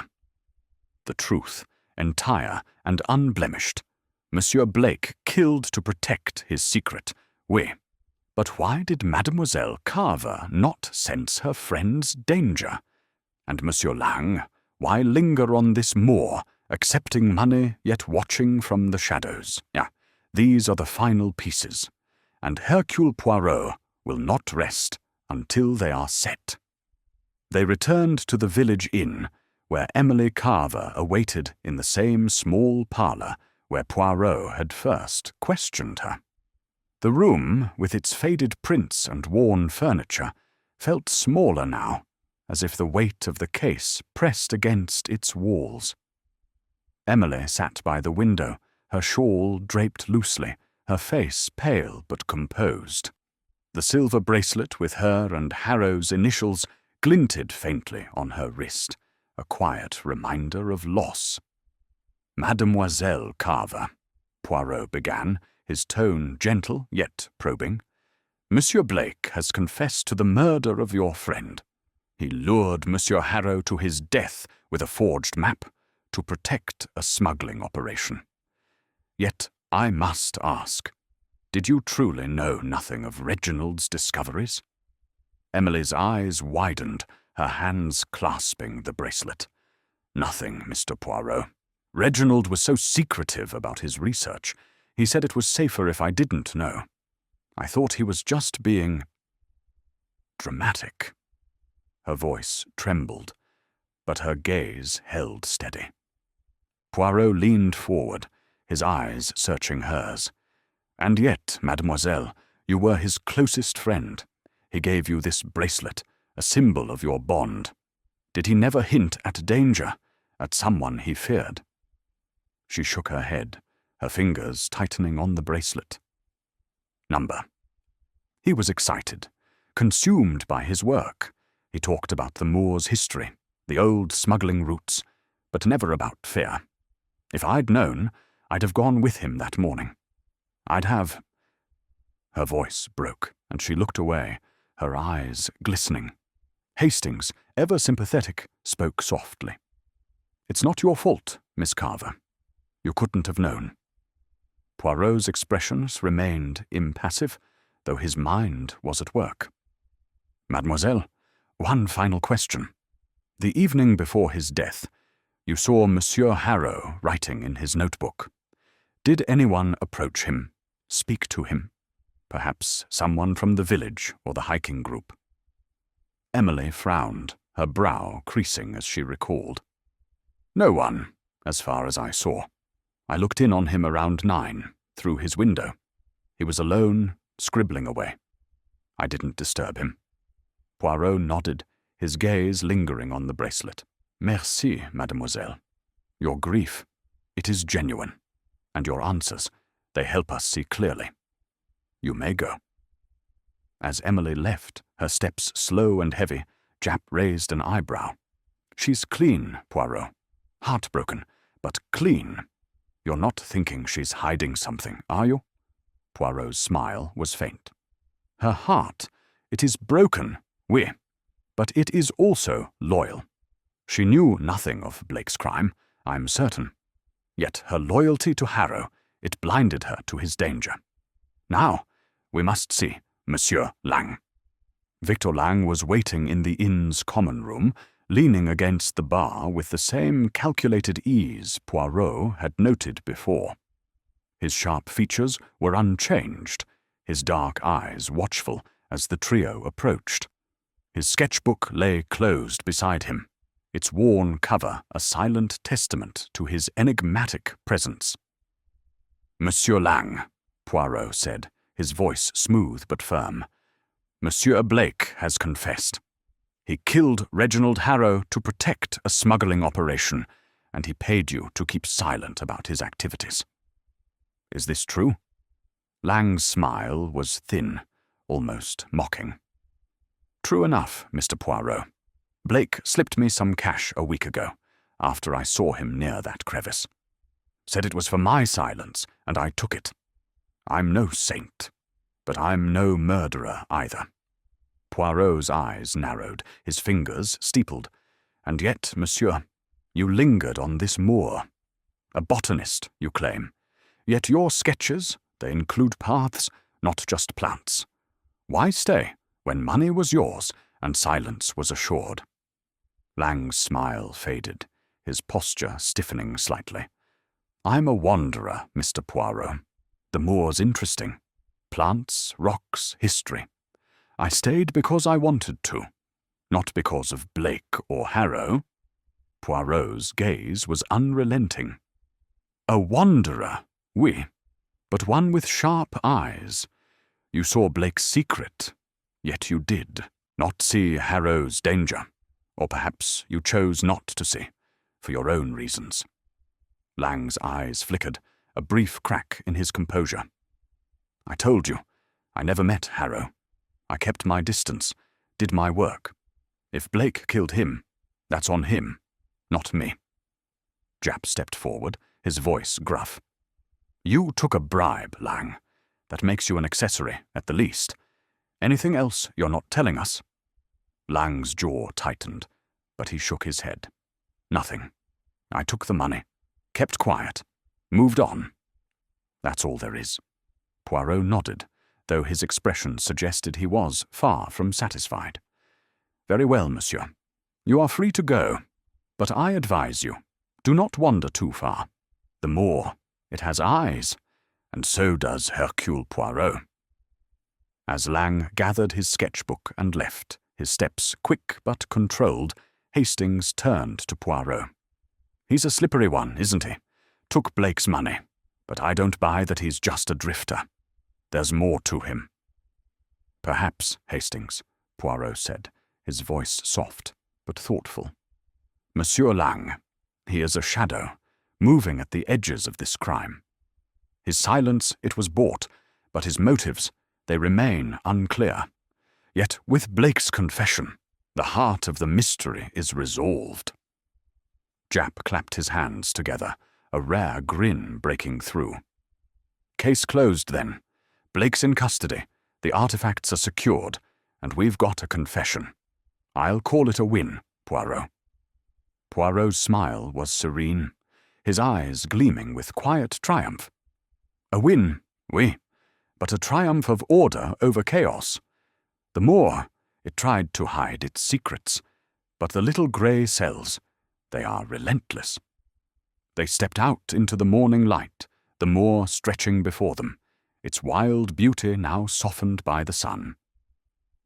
"The truth, entire and unblemished. Monsieur Blake killed to protect his secret. Oui. But why did Mademoiselle Carver not sense her friend's danger? And Monsieur Lang, why linger on this moor, accepting money yet watching from the shadows? These are the final pieces, and Hercule Poirot will not rest until they are set." They returned to the village inn, where Emily Carver awaited in the same small parlour where Poirot had first questioned her. The room, with its faded prints and worn furniture, felt smaller now, as if the weight of the case pressed against its walls. Emily sat by the window, her shawl draped loosely, her face pale but composed. The silver bracelet with her and Harrow's initials glinted faintly on her wrist, a quiet reminder of loss. "Mademoiselle Carver," Poirot began, his tone gentle yet probing, "Monsieur Blake has confessed to the murder of your friend. He lured Monsieur Harrow to his death with a forged map to protect a smuggling operation. Yet I must ask, did you truly know nothing of Reginald's discoveries?" Emily's eyes widened, her hands clasping the bracelet. "Nothing, Mr. Poirot. Reginald was so secretive about his research. He said it was safer if I didn't know. I thought he was just being dramatic." Her voice trembled, but her gaze held steady. Poirot leaned forward, his eyes searching hers. "And yet, mademoiselle, you were his closest friend. He gave you this bracelet, a symbol of your bond. Did he never hint at danger, at someone he feared?" She shook her head, her fingers tightening on the bracelet. "Number." He was excited, consumed by his work. He talked about the moor's history, the old smuggling routes, but never about fear. If I'd known, I'd have gone with him that morning. I'd have... Her voice broke, and she looked away, her eyes glistening. Hastings, ever sympathetic, spoke softly. "It's not your fault, Miss Carver. You couldn't have known." Poirot's expressions remained impassive, though his mind was at work. "Mademoiselle, one final question. The evening before his death, you saw Monsieur Harrow writing in his notebook. Did anyone approach him, speak to him? Perhaps someone from the village or the hiking group?" Emily frowned, her brow creasing as she recalled. "No one, as far as I saw. I looked in on him around 9, through his window. He was alone, scribbling away. I didn't disturb him." Poirot nodded, his gaze lingering on the bracelet. "Merci, mademoiselle. Your grief, it is genuine, and your answers, they help us see clearly. You may go." As Emily left, her steps slow and heavy, Jap raised an eyebrow. "She's clean, Poirot. Heartbroken, but clean. You're not thinking she's hiding something, are you?" Poirot's smile was faint. "Her heart, it is broken, oui, but it is also loyal. She knew nothing of Blake's crime, I'm certain. Yet her loyalty to Harrow, it blinded her to his danger. Now, we must see Monsieur Lang." Victor Lang was waiting in the inn's common room, leaning against the bar with the same calculated ease Poirot had noted before. His sharp features were unchanged, his dark eyes watchful as the trio approached. His sketchbook lay closed beside him. its worn cover a silent testament to his enigmatic presence. "Monsieur Lang," Poirot said, his voice smooth but firm. "Monsieur Blake has confessed. He killed Reginald Harrow to protect a smuggling operation, and he paid you to keep silent about his activities. Is this true?" Lang's smile was thin, almost mocking. "True enough, Mr. Poirot. Blake slipped me some cash a week ago, after I saw him near that crevice. Said it was for my silence, and I took it. I'm no saint, but I'm no murderer either." Poirot's eyes narrowed, his fingers steepled. "And yet, monsieur, you lingered on this moor. A botanist, you claim. Yet your sketches, they include paths, not just plants. Why stay when money was yours and silence was assured?" Lang's smile faded, his posture stiffening slightly. "I'm a wanderer, Mr. Poirot. The moor's interesting. Plants, rocks, history. I stayed because I wanted to, not because of Blake or Harrow." Poirot's gaze was unrelenting. "A wanderer, oui, but one with sharp eyes. You saw Blake's secret, yet you did not see Harrow's danger. Or perhaps you chose not to see, for your own reasons." Lang's eyes flickered, a brief crack in his composure. "I told you, I never met Harrow. I kept my distance, did my work. If Blake killed him, that's on him, not me." Japp stepped forward, his voice gruff. "You took a bribe, Lang. That makes you an accessory, at the least. Anything else you're not telling us?" Lang's jaw tightened, but he shook his head. "Nothing. I took the money, kept quiet, moved on. That's all there is." Poirot nodded, though his expression suggested he was far from satisfied. "Very well, monsieur. You are free to go, but I advise you, do not wander too far. The moor, it has eyes, and so does Hercule Poirot." As Lang gathered his sketchbook and left, his steps quick but controlled, Hastings turned to Poirot. "He's a slippery one, isn't he? Took Blake's money, but I don't buy that he's just a drifter. There's more to him." "Perhaps, Hastings," Poirot said, his voice soft but thoughtful. "Monsieur Lang, he is a shadow, moving at the edges of this crime. His silence, it was bought, but his motives, they remain unclear. Yet with Blake's confession, the heart of the mystery is resolved." Japp clapped his hands together, a rare grin breaking through. "Case closed, then. Blake's in custody, the artifacts are secured, and we've got a confession. I'll call it a win, Poirot." Poirot's smile was serene, his eyes gleaming with quiet triumph. "A win, oui, but a triumph of order over chaos. The moor, it tried to hide its secrets, but the little grey cells, they are relentless. They stepped out into the morning light, the moor stretching before them, its wild beauty now softened by the sun."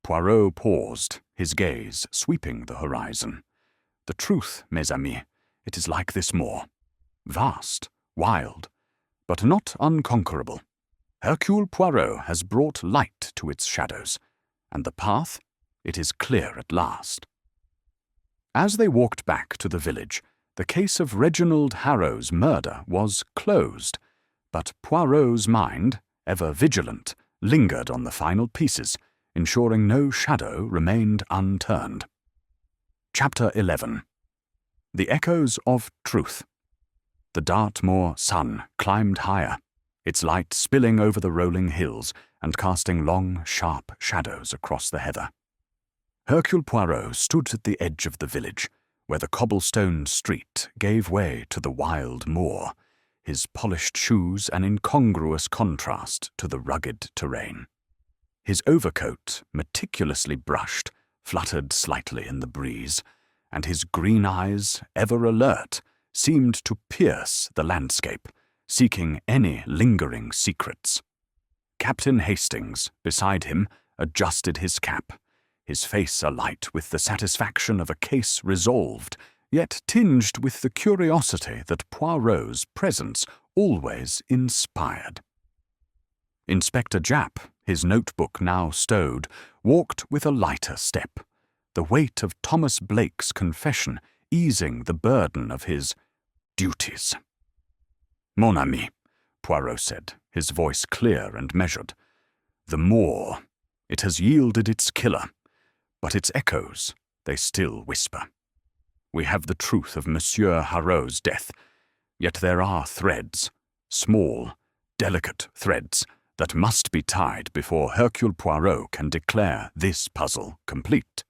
Poirot paused, his gaze sweeping the horizon. "The truth, mes amis, it is like this moor. Vast, wild, but not unconquerable. Hercule Poirot has brought light to its shadows, and the path, it is clear at last." As they walked back to the village, the case of Reginald Harrow's murder was closed, but Poirot's mind, ever vigilant, lingered on the final pieces, ensuring no shadow remained unturned. Chapter 11. The Echoes of Truth. The Dartmoor sun climbed higher, its light spilling over the rolling hills and casting long, sharp shadows across the heather. Hercule Poirot stood at the edge of the village, where the cobblestone street gave way to the wild moor, his polished shoes an incongruous contrast to the rugged terrain. His overcoat, meticulously brushed, fluttered slightly in the breeze, and his green eyes, ever alert, seemed to pierce the landscape, seeking any lingering secrets. Captain Hastings, beside him, adjusted his cap, his face alight with the satisfaction of a case resolved yet tinged with the curiosity that Poirot's presence always inspired. Inspector Japp, his notebook now stowed, walked with a lighter step, the weight of Thomas Blake's confession easing the burden of his duties. "Mon ami," Poirot said, his voice clear and measured, "the moor, it has yielded its killer, but its echoes, they still whisper. We have the truth of Monsieur Harrow's death, yet there are threads, small, delicate threads, that must be tied before Hercule Poirot can declare this puzzle complete."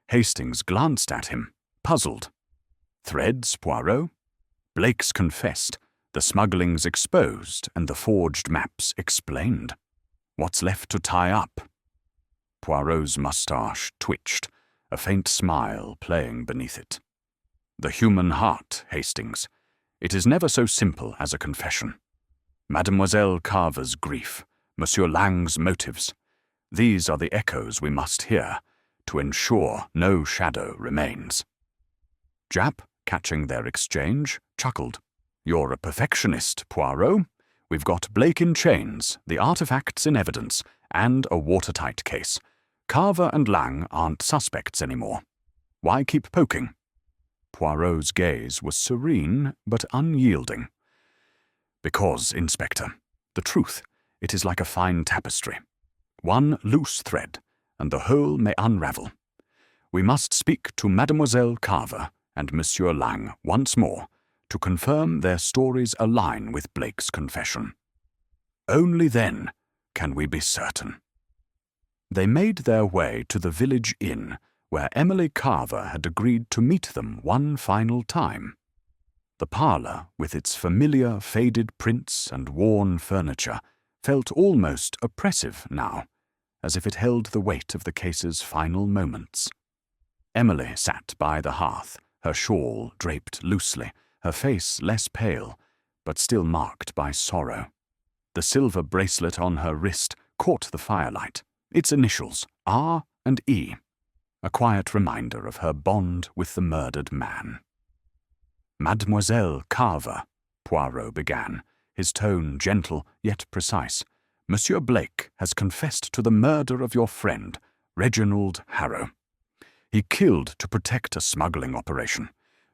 Hastings glanced at him, puzzled. Threads, Poirot? Blake's confessed, the smuggling's exposed, and the forged maps explained. What's left to tie up? Poirot's moustache twitched, a faint smile playing beneath it. The human heart, Hastings. It is never so simple as a confession. Mademoiselle Carver's grief, Monsieur Lang's motives. These are the echoes we must hear, to ensure no shadow remains. Japp, catching their exchange, chuckled. "You're a perfectionist, Poirot. We've got Blake in chains, the artifacts in evidence, and a watertight case. Carver and Lang aren't suspects anymore. Why keep poking?" Poirot's gaze was serene but unyielding. "Because, Inspector, the truth, it is like a fine tapestry. One loose thread, and the whole may unravel. We must speak to Mademoiselle Carver and Monsieur Lang once more to confirm their stories align with Blake's confession. Only then can we be certain." They made their way to the village inn, where Emily Carver had agreed to meet them one final time. The parlour, with its familiar faded prints and worn furniture, felt almost oppressive now, as if it held the weight of the case's final moments. Emily sat by the hearth, her shawl draped loosely, her face less pale, but still marked by sorrow. The silver bracelet on her wrist caught the firelight, its initials, R and E, a quiet reminder of her bond with the murdered man. "Mademoiselle Carver," Poirot began, his tone gentle yet precise, "Monsieur Blake has confessed to the murder of your friend, Reginald Harrow. He killed to protect a smuggling operation,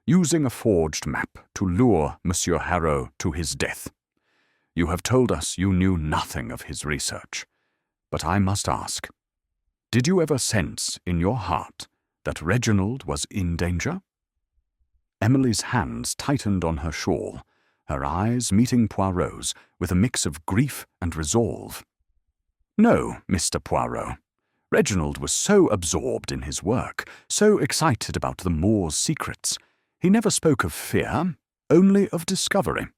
using a forged map to lure Monsieur Harrow to his death. You have told us you knew nothing of his research, but I must ask, did you ever sense in your heart that Reginald was in danger?" Emily's hands tightened on her shawl, her eyes meeting Poirot's with a mix of grief and resolve. "No, Mr. Poirot. Reginald was so absorbed in his work, so excited about the moor's secrets. He never spoke of fear, only of discovery.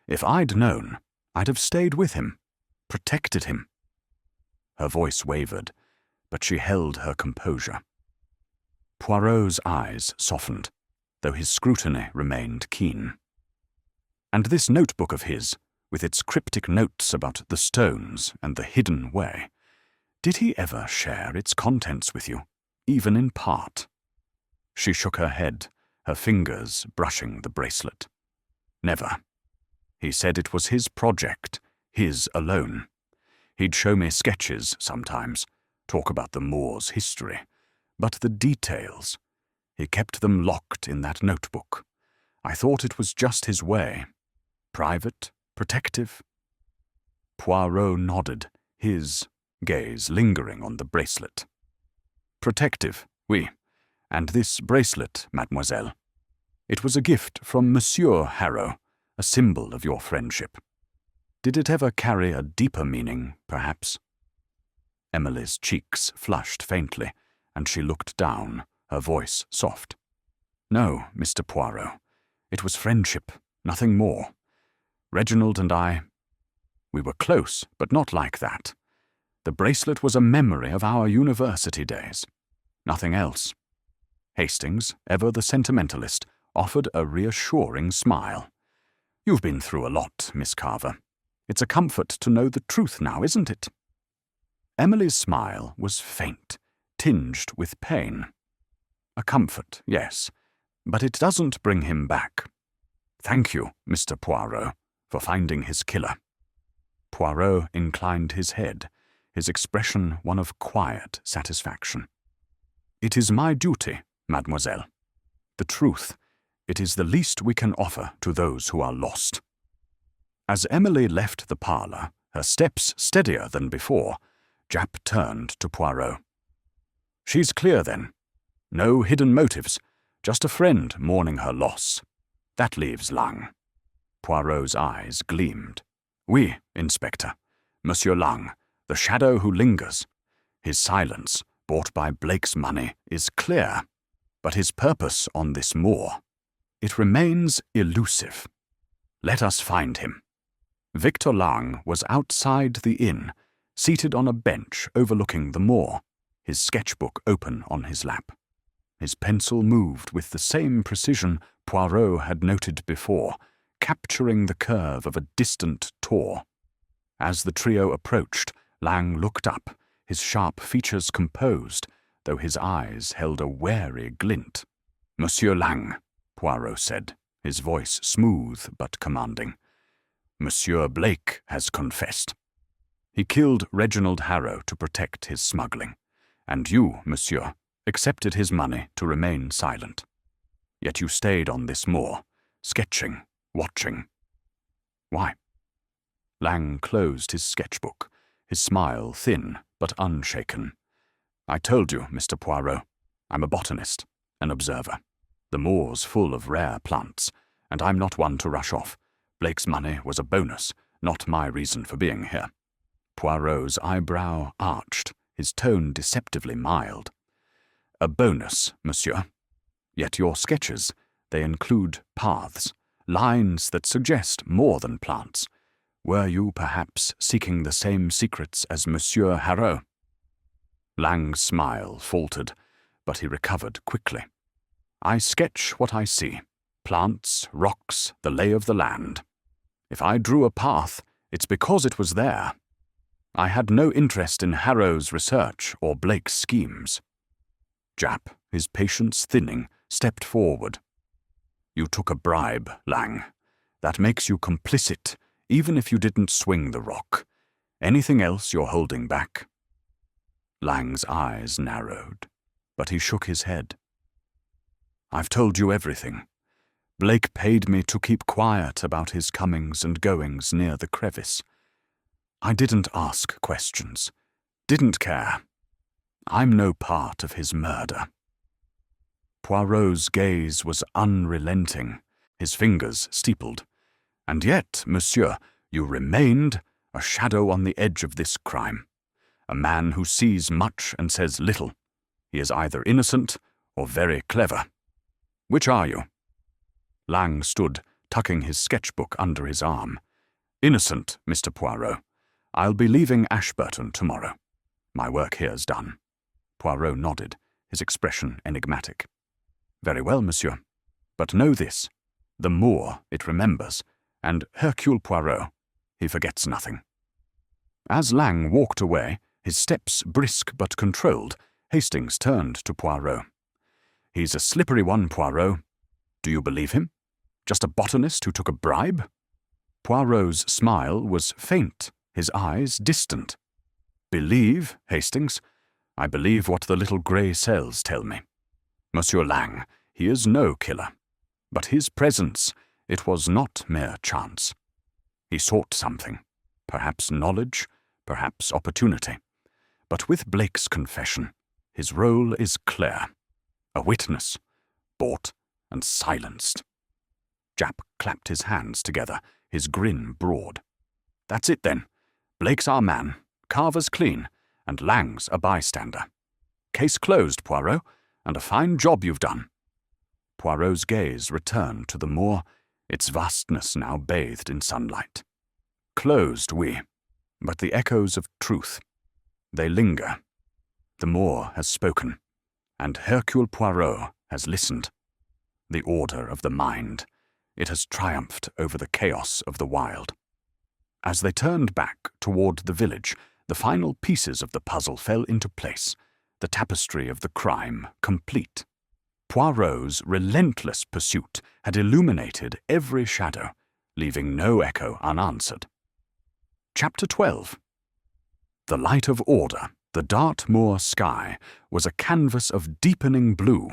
If I'd known, I'd have stayed with him, protected him." Her voice wavered, but she held her composure. Poirot's eyes softened, though his scrutiny remained keen. "And this notebook of his, with its cryptic notes about the stones and the hidden way, did he ever share its contents with you, even in part?" She shook her head, her fingers brushing the bracelet. "Never. He said it was his project, his alone. He'd show me sketches sometimes, talk about the moor's history, but the details, he kept them locked in that notebook. I thought it was just his way. Private, protective." Poirot nodded, his gaze lingering on the bracelet. "Protective, oui. And this bracelet, mademoiselle. It was a gift from Monsieur Harrow, a symbol of your friendship. Did it ever carry a deeper meaning, perhaps?" Emily's cheeks flushed faintly, and she looked down, her voice soft. "No, Mr. Poirot. It was friendship, nothing more. Reginald and I, we were close, but not like that. The bracelet was a memory of our university days. Nothing else." Hastings, ever the sentimentalist, offered a reassuring smile. "You've been through a lot, Miss Carver. It's a comfort to know the truth now, isn't it?" Emily's smile was faint, tinged with pain. "A comfort, yes, But it doesn't bring him back. Thank you, Mr. Poirot, for finding his killer. Poirot inclined his head, his expression one of quiet satisfaction. It is my duty, mademoiselle. The truth, it is the least we can offer to those who are lost. As Emily left the parlour, her steps steadier than before, Japp turned to Poirot. She's clear, then. No hidden motives, just a friend mourning her loss. That leaves Lang. Poirot's eyes gleamed. Oui, Inspector. Monsieur Lang, the shadow who lingers. His silence, bought by Blake's money, is clear, but his purpose on this moor, it remains elusive. Let us find him. Victor Lang was outside the inn, seated on a bench overlooking the moor, his sketchbook open on his lap. His pencil moved with the same precision Poirot had noted before, capturing the curve of a distant tor. As the trio approached, Lang looked up, his sharp features composed, though his eyes held a wary glint. "Monsieur Lang," Poirot said, his voice smooth but commanding. "Monsieur Blake has confessed. He killed Reginald Harrow to protect his smuggling, and you, monsieur, accepted his money to remain silent. Yet you stayed on this moor, sketching, watching. Why?" Lang closed his sketchbook, his smile thin but unshaken. "I told you, Mr. Poirot, I'm a botanist, an observer. The moor's full of rare plants, and I'm not one to rush off. Blake's money was a bonus, not my reason for being here." Poirot's eyebrow arched, his tone deceptively mild. "A bonus, monsieur. Yet your sketches, they include paths, lines that suggest more than plants. Were you perhaps seeking the same secrets as Monsieur Harrow?" Lang's smile faltered, but he recovered quickly. "I sketch what I see. Plants, rocks, the lay of the land. If I drew a path, it's because it was there. I had no interest in Harrow's research or Blake's schemes." Japp, his patience thinning, stepped forward. "You took a bribe, Lang. That makes you complicit, even if you didn't swing the rock. Anything else you're holding back?" Lang's eyes narrowed, but he shook his head. "I've told you everything. Blake paid me to keep quiet about his comings and goings near the crevice. I didn't ask questions, didn't care. I'm no part of his murder." Poirot's gaze was unrelenting, his fingers steepled. "And yet, monsieur, you remained a shadow on the edge of this crime. A man who sees much and says little. He is either innocent or very clever. Which are you?" Lang stood, tucking his sketchbook under his arm. "Innocent, Mr. Poirot. I'll be leaving Ashburton tomorrow. My work here's done." Poirot nodded, his expression enigmatic. "Very well, monsieur. But know this. The moor, it remembers, and Hercule Poirot, he forgets nothing." As Lang walked away, his steps brisk but controlled, Hastings turned to Poirot. "He's a slippery one, Poirot. Do you believe him? Just a botanist who took a bribe?" Poirot's smile was faint, his eyes distant. "Believe, Hastings? I believe what the little grey cells tell me. Monsieur Lang, he is no killer. But his presence, it was not mere chance. He sought something, perhaps knowledge, perhaps opportunity. But with Blake's confession, his role is clear. A witness, bought and silenced." Japp clapped his hands together, his grin broad. "That's it then. Blake's our man, Carver's clean, and Lang's a bystander. Case closed, Poirot, and a fine job you've done." Poirot's gaze returned to the moor, its vastness now bathed in sunlight. "Closed, oui, but the echoes of truth, they linger. The moor has spoken, and Hercule Poirot has listened. The order of the mind, it has triumphed over the chaos of the wild." As they turned back toward the village, the final pieces of the puzzle fell into place, the tapestry of the crime complete. Poirot's relentless pursuit had illuminated every shadow, leaving no echo unanswered. Chapter 12. The light of order, the Dartmoor sky, was a canvas of deepening blue,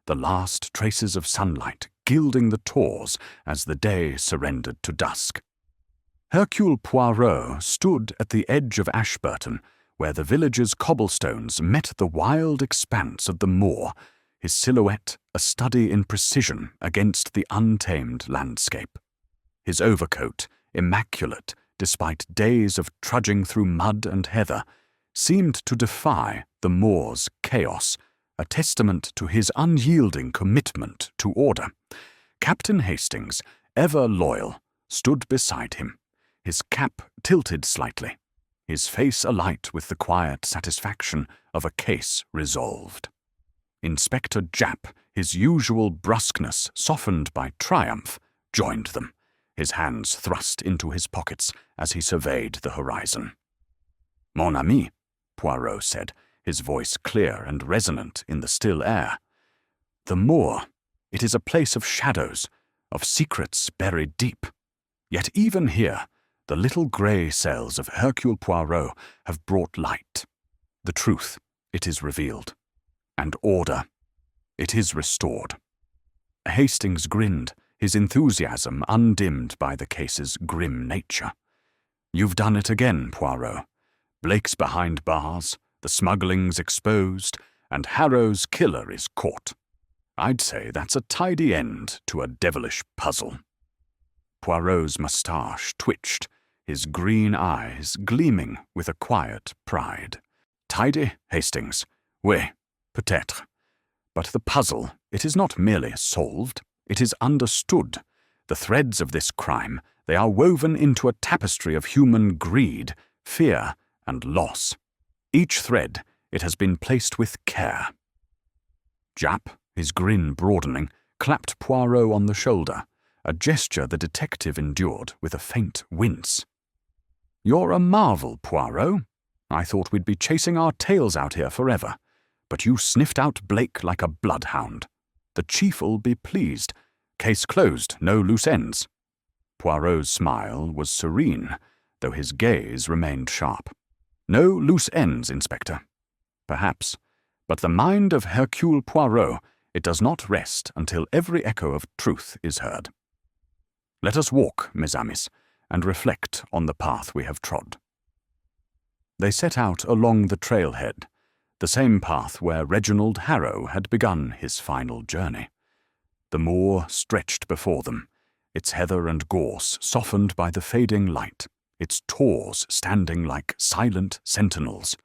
the last traces of sunlight gilding the tors as the day surrendered to dusk. Hercule Poirot stood at the edge of Ashburton, where the village's cobblestones met the wild expanse of the moor, his silhouette a study in precision against the untamed landscape. His overcoat, immaculate despite days of trudging through mud and heather, seemed to defy the moor's chaos, a testament to his unyielding commitment to order. Captain Hastings, ever loyal, stood beside him, his cap tilted slightly, his face alight with the quiet satisfaction of a case resolved. Inspector Japp, his usual brusqueness softened by triumph, joined them, his hands thrust into his pockets as he surveyed the horizon. "Mon ami," Poirot said, his voice clear and resonant in the still air. "The moor, it is a place of shadows, of secrets buried deep. Yet even here, the little grey cells of Hercule Poirot have brought light. The truth, it is revealed. And order, it is restored." Hastings grinned, his enthusiasm undimmed by the case's grim nature. "You've done it again, Poirot. Blake's behind bars, the smuggling's exposed, and Harrow's killer is caught. I'd say that's a tidy end to a devilish puzzle." Poirot's moustache twitched, his green eyes gleaming with a quiet pride. "Tidy, Hastings? Oui, peut-être. But the puzzle, it is not merely solved, it is understood. The threads of this crime, they are woven into a tapestry of human greed, fear, and loss. Each thread, it has been placed with care." Japp, his grin broadening, clapped Poirot on the shoulder, a gesture the detective endured with a faint wince. "You're a marvel, Poirot. I thought we'd be chasing our tails out here forever, but you sniffed out Blake like a bloodhound. The chief'll be pleased. Case closed, no loose ends." Poirot's smile was serene, though his gaze remained sharp. "No loose ends, Inspector. Perhaps, but the mind of Hercule Poirot, it does not rest until every echo of truth is heard. Let us walk, mes amis, and reflect on the path we have trod." They set out along the trailhead, the same path where Reginald Harrow had begun his final journey. The moor stretched before them, its heather and gorse softened by the fading light, its tors standing like silent sentinels.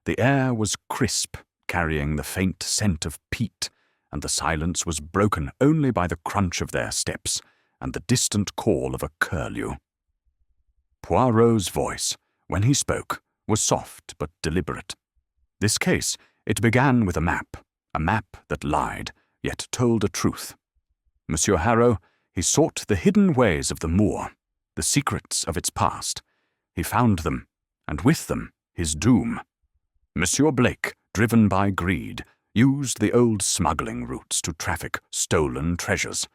The air was crisp, carrying the faint scent of peat, and the silence was broken only by the crunch of their steps and the distant call of a curlew. Poirot's voice, when he spoke, was soft but deliberate. This case, it began with a map that lied, yet told a truth. Monsieur Harrow, he sought the hidden ways of the moor, the secrets of its past. He found them, and with them, his doom. Monsieur Blake, driven by greed, used the old smuggling routes to traffic stolen treasures.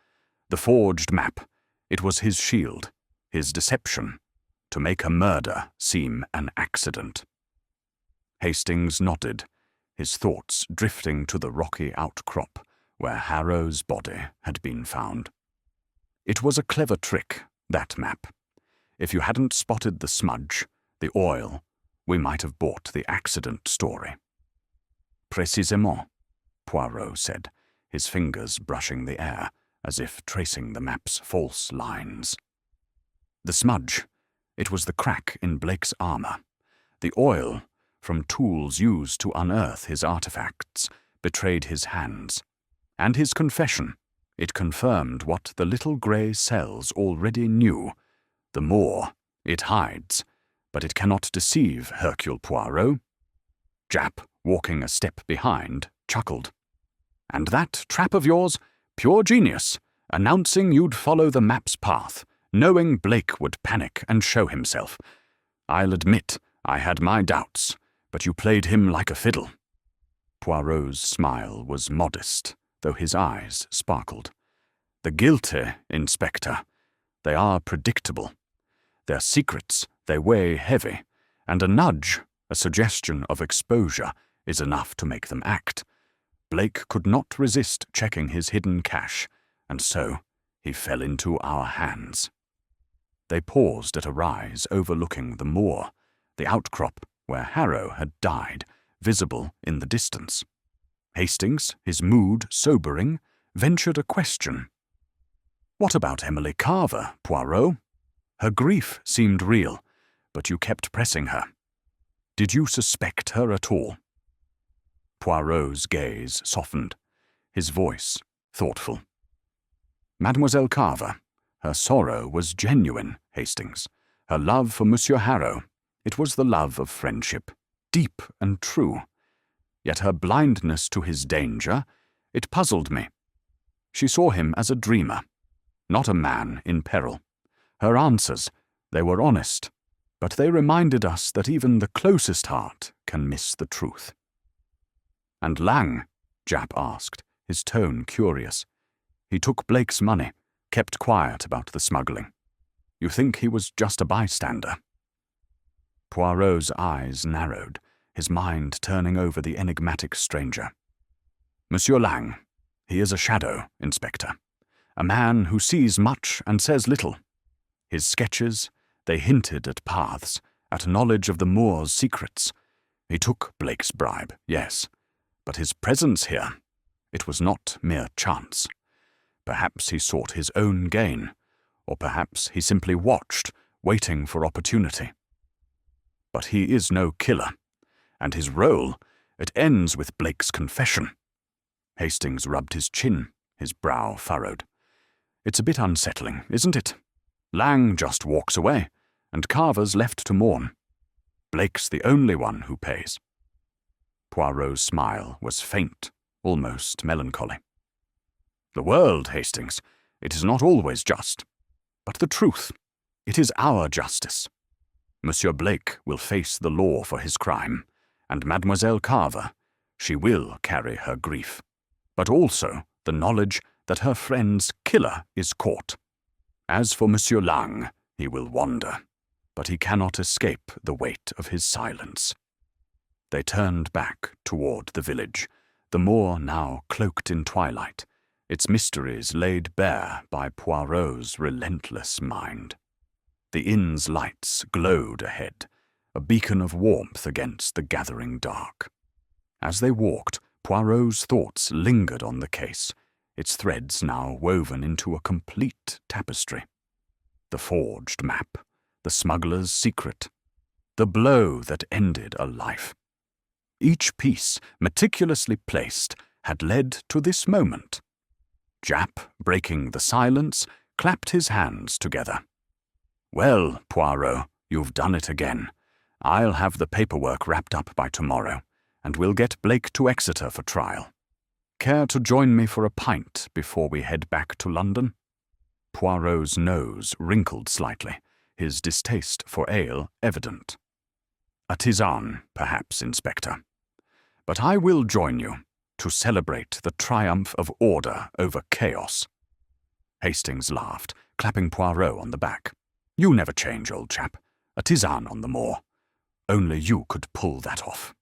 The forged map, it was his shield, his deception, to make a murder seem an accident. Hastings nodded, his thoughts drifting to the rocky outcrop where Harrow's body had been found. It was a clever trick, that map. If you hadn't spotted the smudge, the oil, we might have bought the accident story. "Précisément," Poirot said, his fingers brushing the air, as if tracing the map's false lines. The smudge, it was the crack in Blake's armor. The oil, from tools used to unearth his artifacts, betrayed his hands. And his confession, it confirmed what the little grey cells already knew. The moor, it hides, but it cannot deceive Hercule Poirot. Japp, walking a step behind, chuckled. "And that trap of yours, pure genius, announcing you'd follow the map's path, knowing Blake would panic and show himself. I'll admit I had my doubts, but you played him like a fiddle." Poirot's smile was modest, though his eyes sparkled. "The guilty, Inspector. They are predictable. Their secrets, they weigh heavy, and a nudge, a suggestion of exposure, is enough to make them act. Blake could not resist checking his hidden cache, and so he fell into our hands." They paused at a rise overlooking the moor, the outcrop where Harrow had died, visible in the distance. Hastings, his mood sobering, ventured a question. "What about Emily Carver, Poirot? Her grief seemed real, but you kept pressing her. Did you suspect her at all?" Poirot's gaze softened, his voice thoughtful. "Mademoiselle Carver, her sorrow was genuine, Hastings. Her love for Monsieur Harrow, it was the love of friendship, deep and true. Yet her blindness to his danger, it puzzled me. She saw him as a dreamer, not a man in peril. Her answers, they were honest, but they reminded us that even the closest heart can miss the truth." "And Lang?" Japp asked, his tone curious. "He took Blake's money, kept quiet about the smuggling. You think he was just a bystander?" Poirot's eyes narrowed, his mind turning over the enigmatic stranger. "Monsieur Lang, he is a shadow, Inspector. A man who sees much and says little. His sketches, they hinted at paths, at knowledge of the moor's secrets. He took Blake's bribe, yes, but his presence here, it was not mere chance. Perhaps he sought his own gain, or perhaps he simply watched, waiting for opportunity. But he is no killer, and his role, it ends with Blake's confession." Hastings rubbed his chin, his brow furrowed. "It's a bit unsettling, isn't it? Lang just walks away, and Carver's left to mourn. Blake's the only one who pays." Poirot's smile was faint, almost melancholy. "The world, Hastings, it is not always just. But the truth, it is our justice. Monsieur Blake will face the law for his crime, and Mademoiselle Carver, she will carry her grief, but also the knowledge that her friend's killer is caught. As for Monsieur Lang, he will wander, but he cannot escape the weight of his silence." They turned back toward the village, the moor now cloaked in twilight, its mysteries laid bare by Poirot's relentless mind. The inn's lights glowed ahead, a beacon of warmth against the gathering dark. As they walked, Poirot's thoughts lingered on the case, its threads now woven into a complete tapestry. The forged map, the smuggler's secret, the blow that ended a life. Each piece, meticulously placed, had led to this moment. Japp, breaking the silence, clapped his hands together. "Well, Poirot, you've done it again. I'll have the paperwork wrapped up by tomorrow, and we'll get Blake to Exeter for trial. Care to join me for a pint before we head back to London?" Poirot's nose wrinkled slightly, his distaste for ale evident. "A tisane, perhaps, Inspector. But I will join you, to celebrate the triumph of order over chaos." Hastings laughed, clapping Poirot on the back. "You never change, old chap. A tisane on the moor. Only you could pull that off."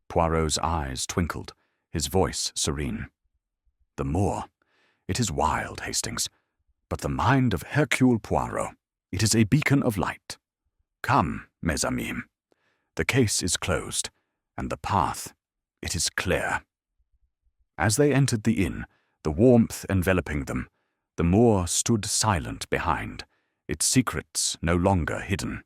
Poirot's eyes twinkled, his voice serene. "The moor, it is wild, Hastings, but the mind of Hercule Poirot, it is a beacon of light. Come, mes amis. The case is closed, and the path, it is clear." As they entered the inn, the warmth enveloping them, the moor stood silent behind, its secrets no longer hidden.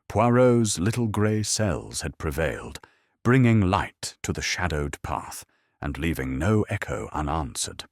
Poirot's little grey cells had prevailed, bringing light to the shadowed path and leaving no echo unanswered.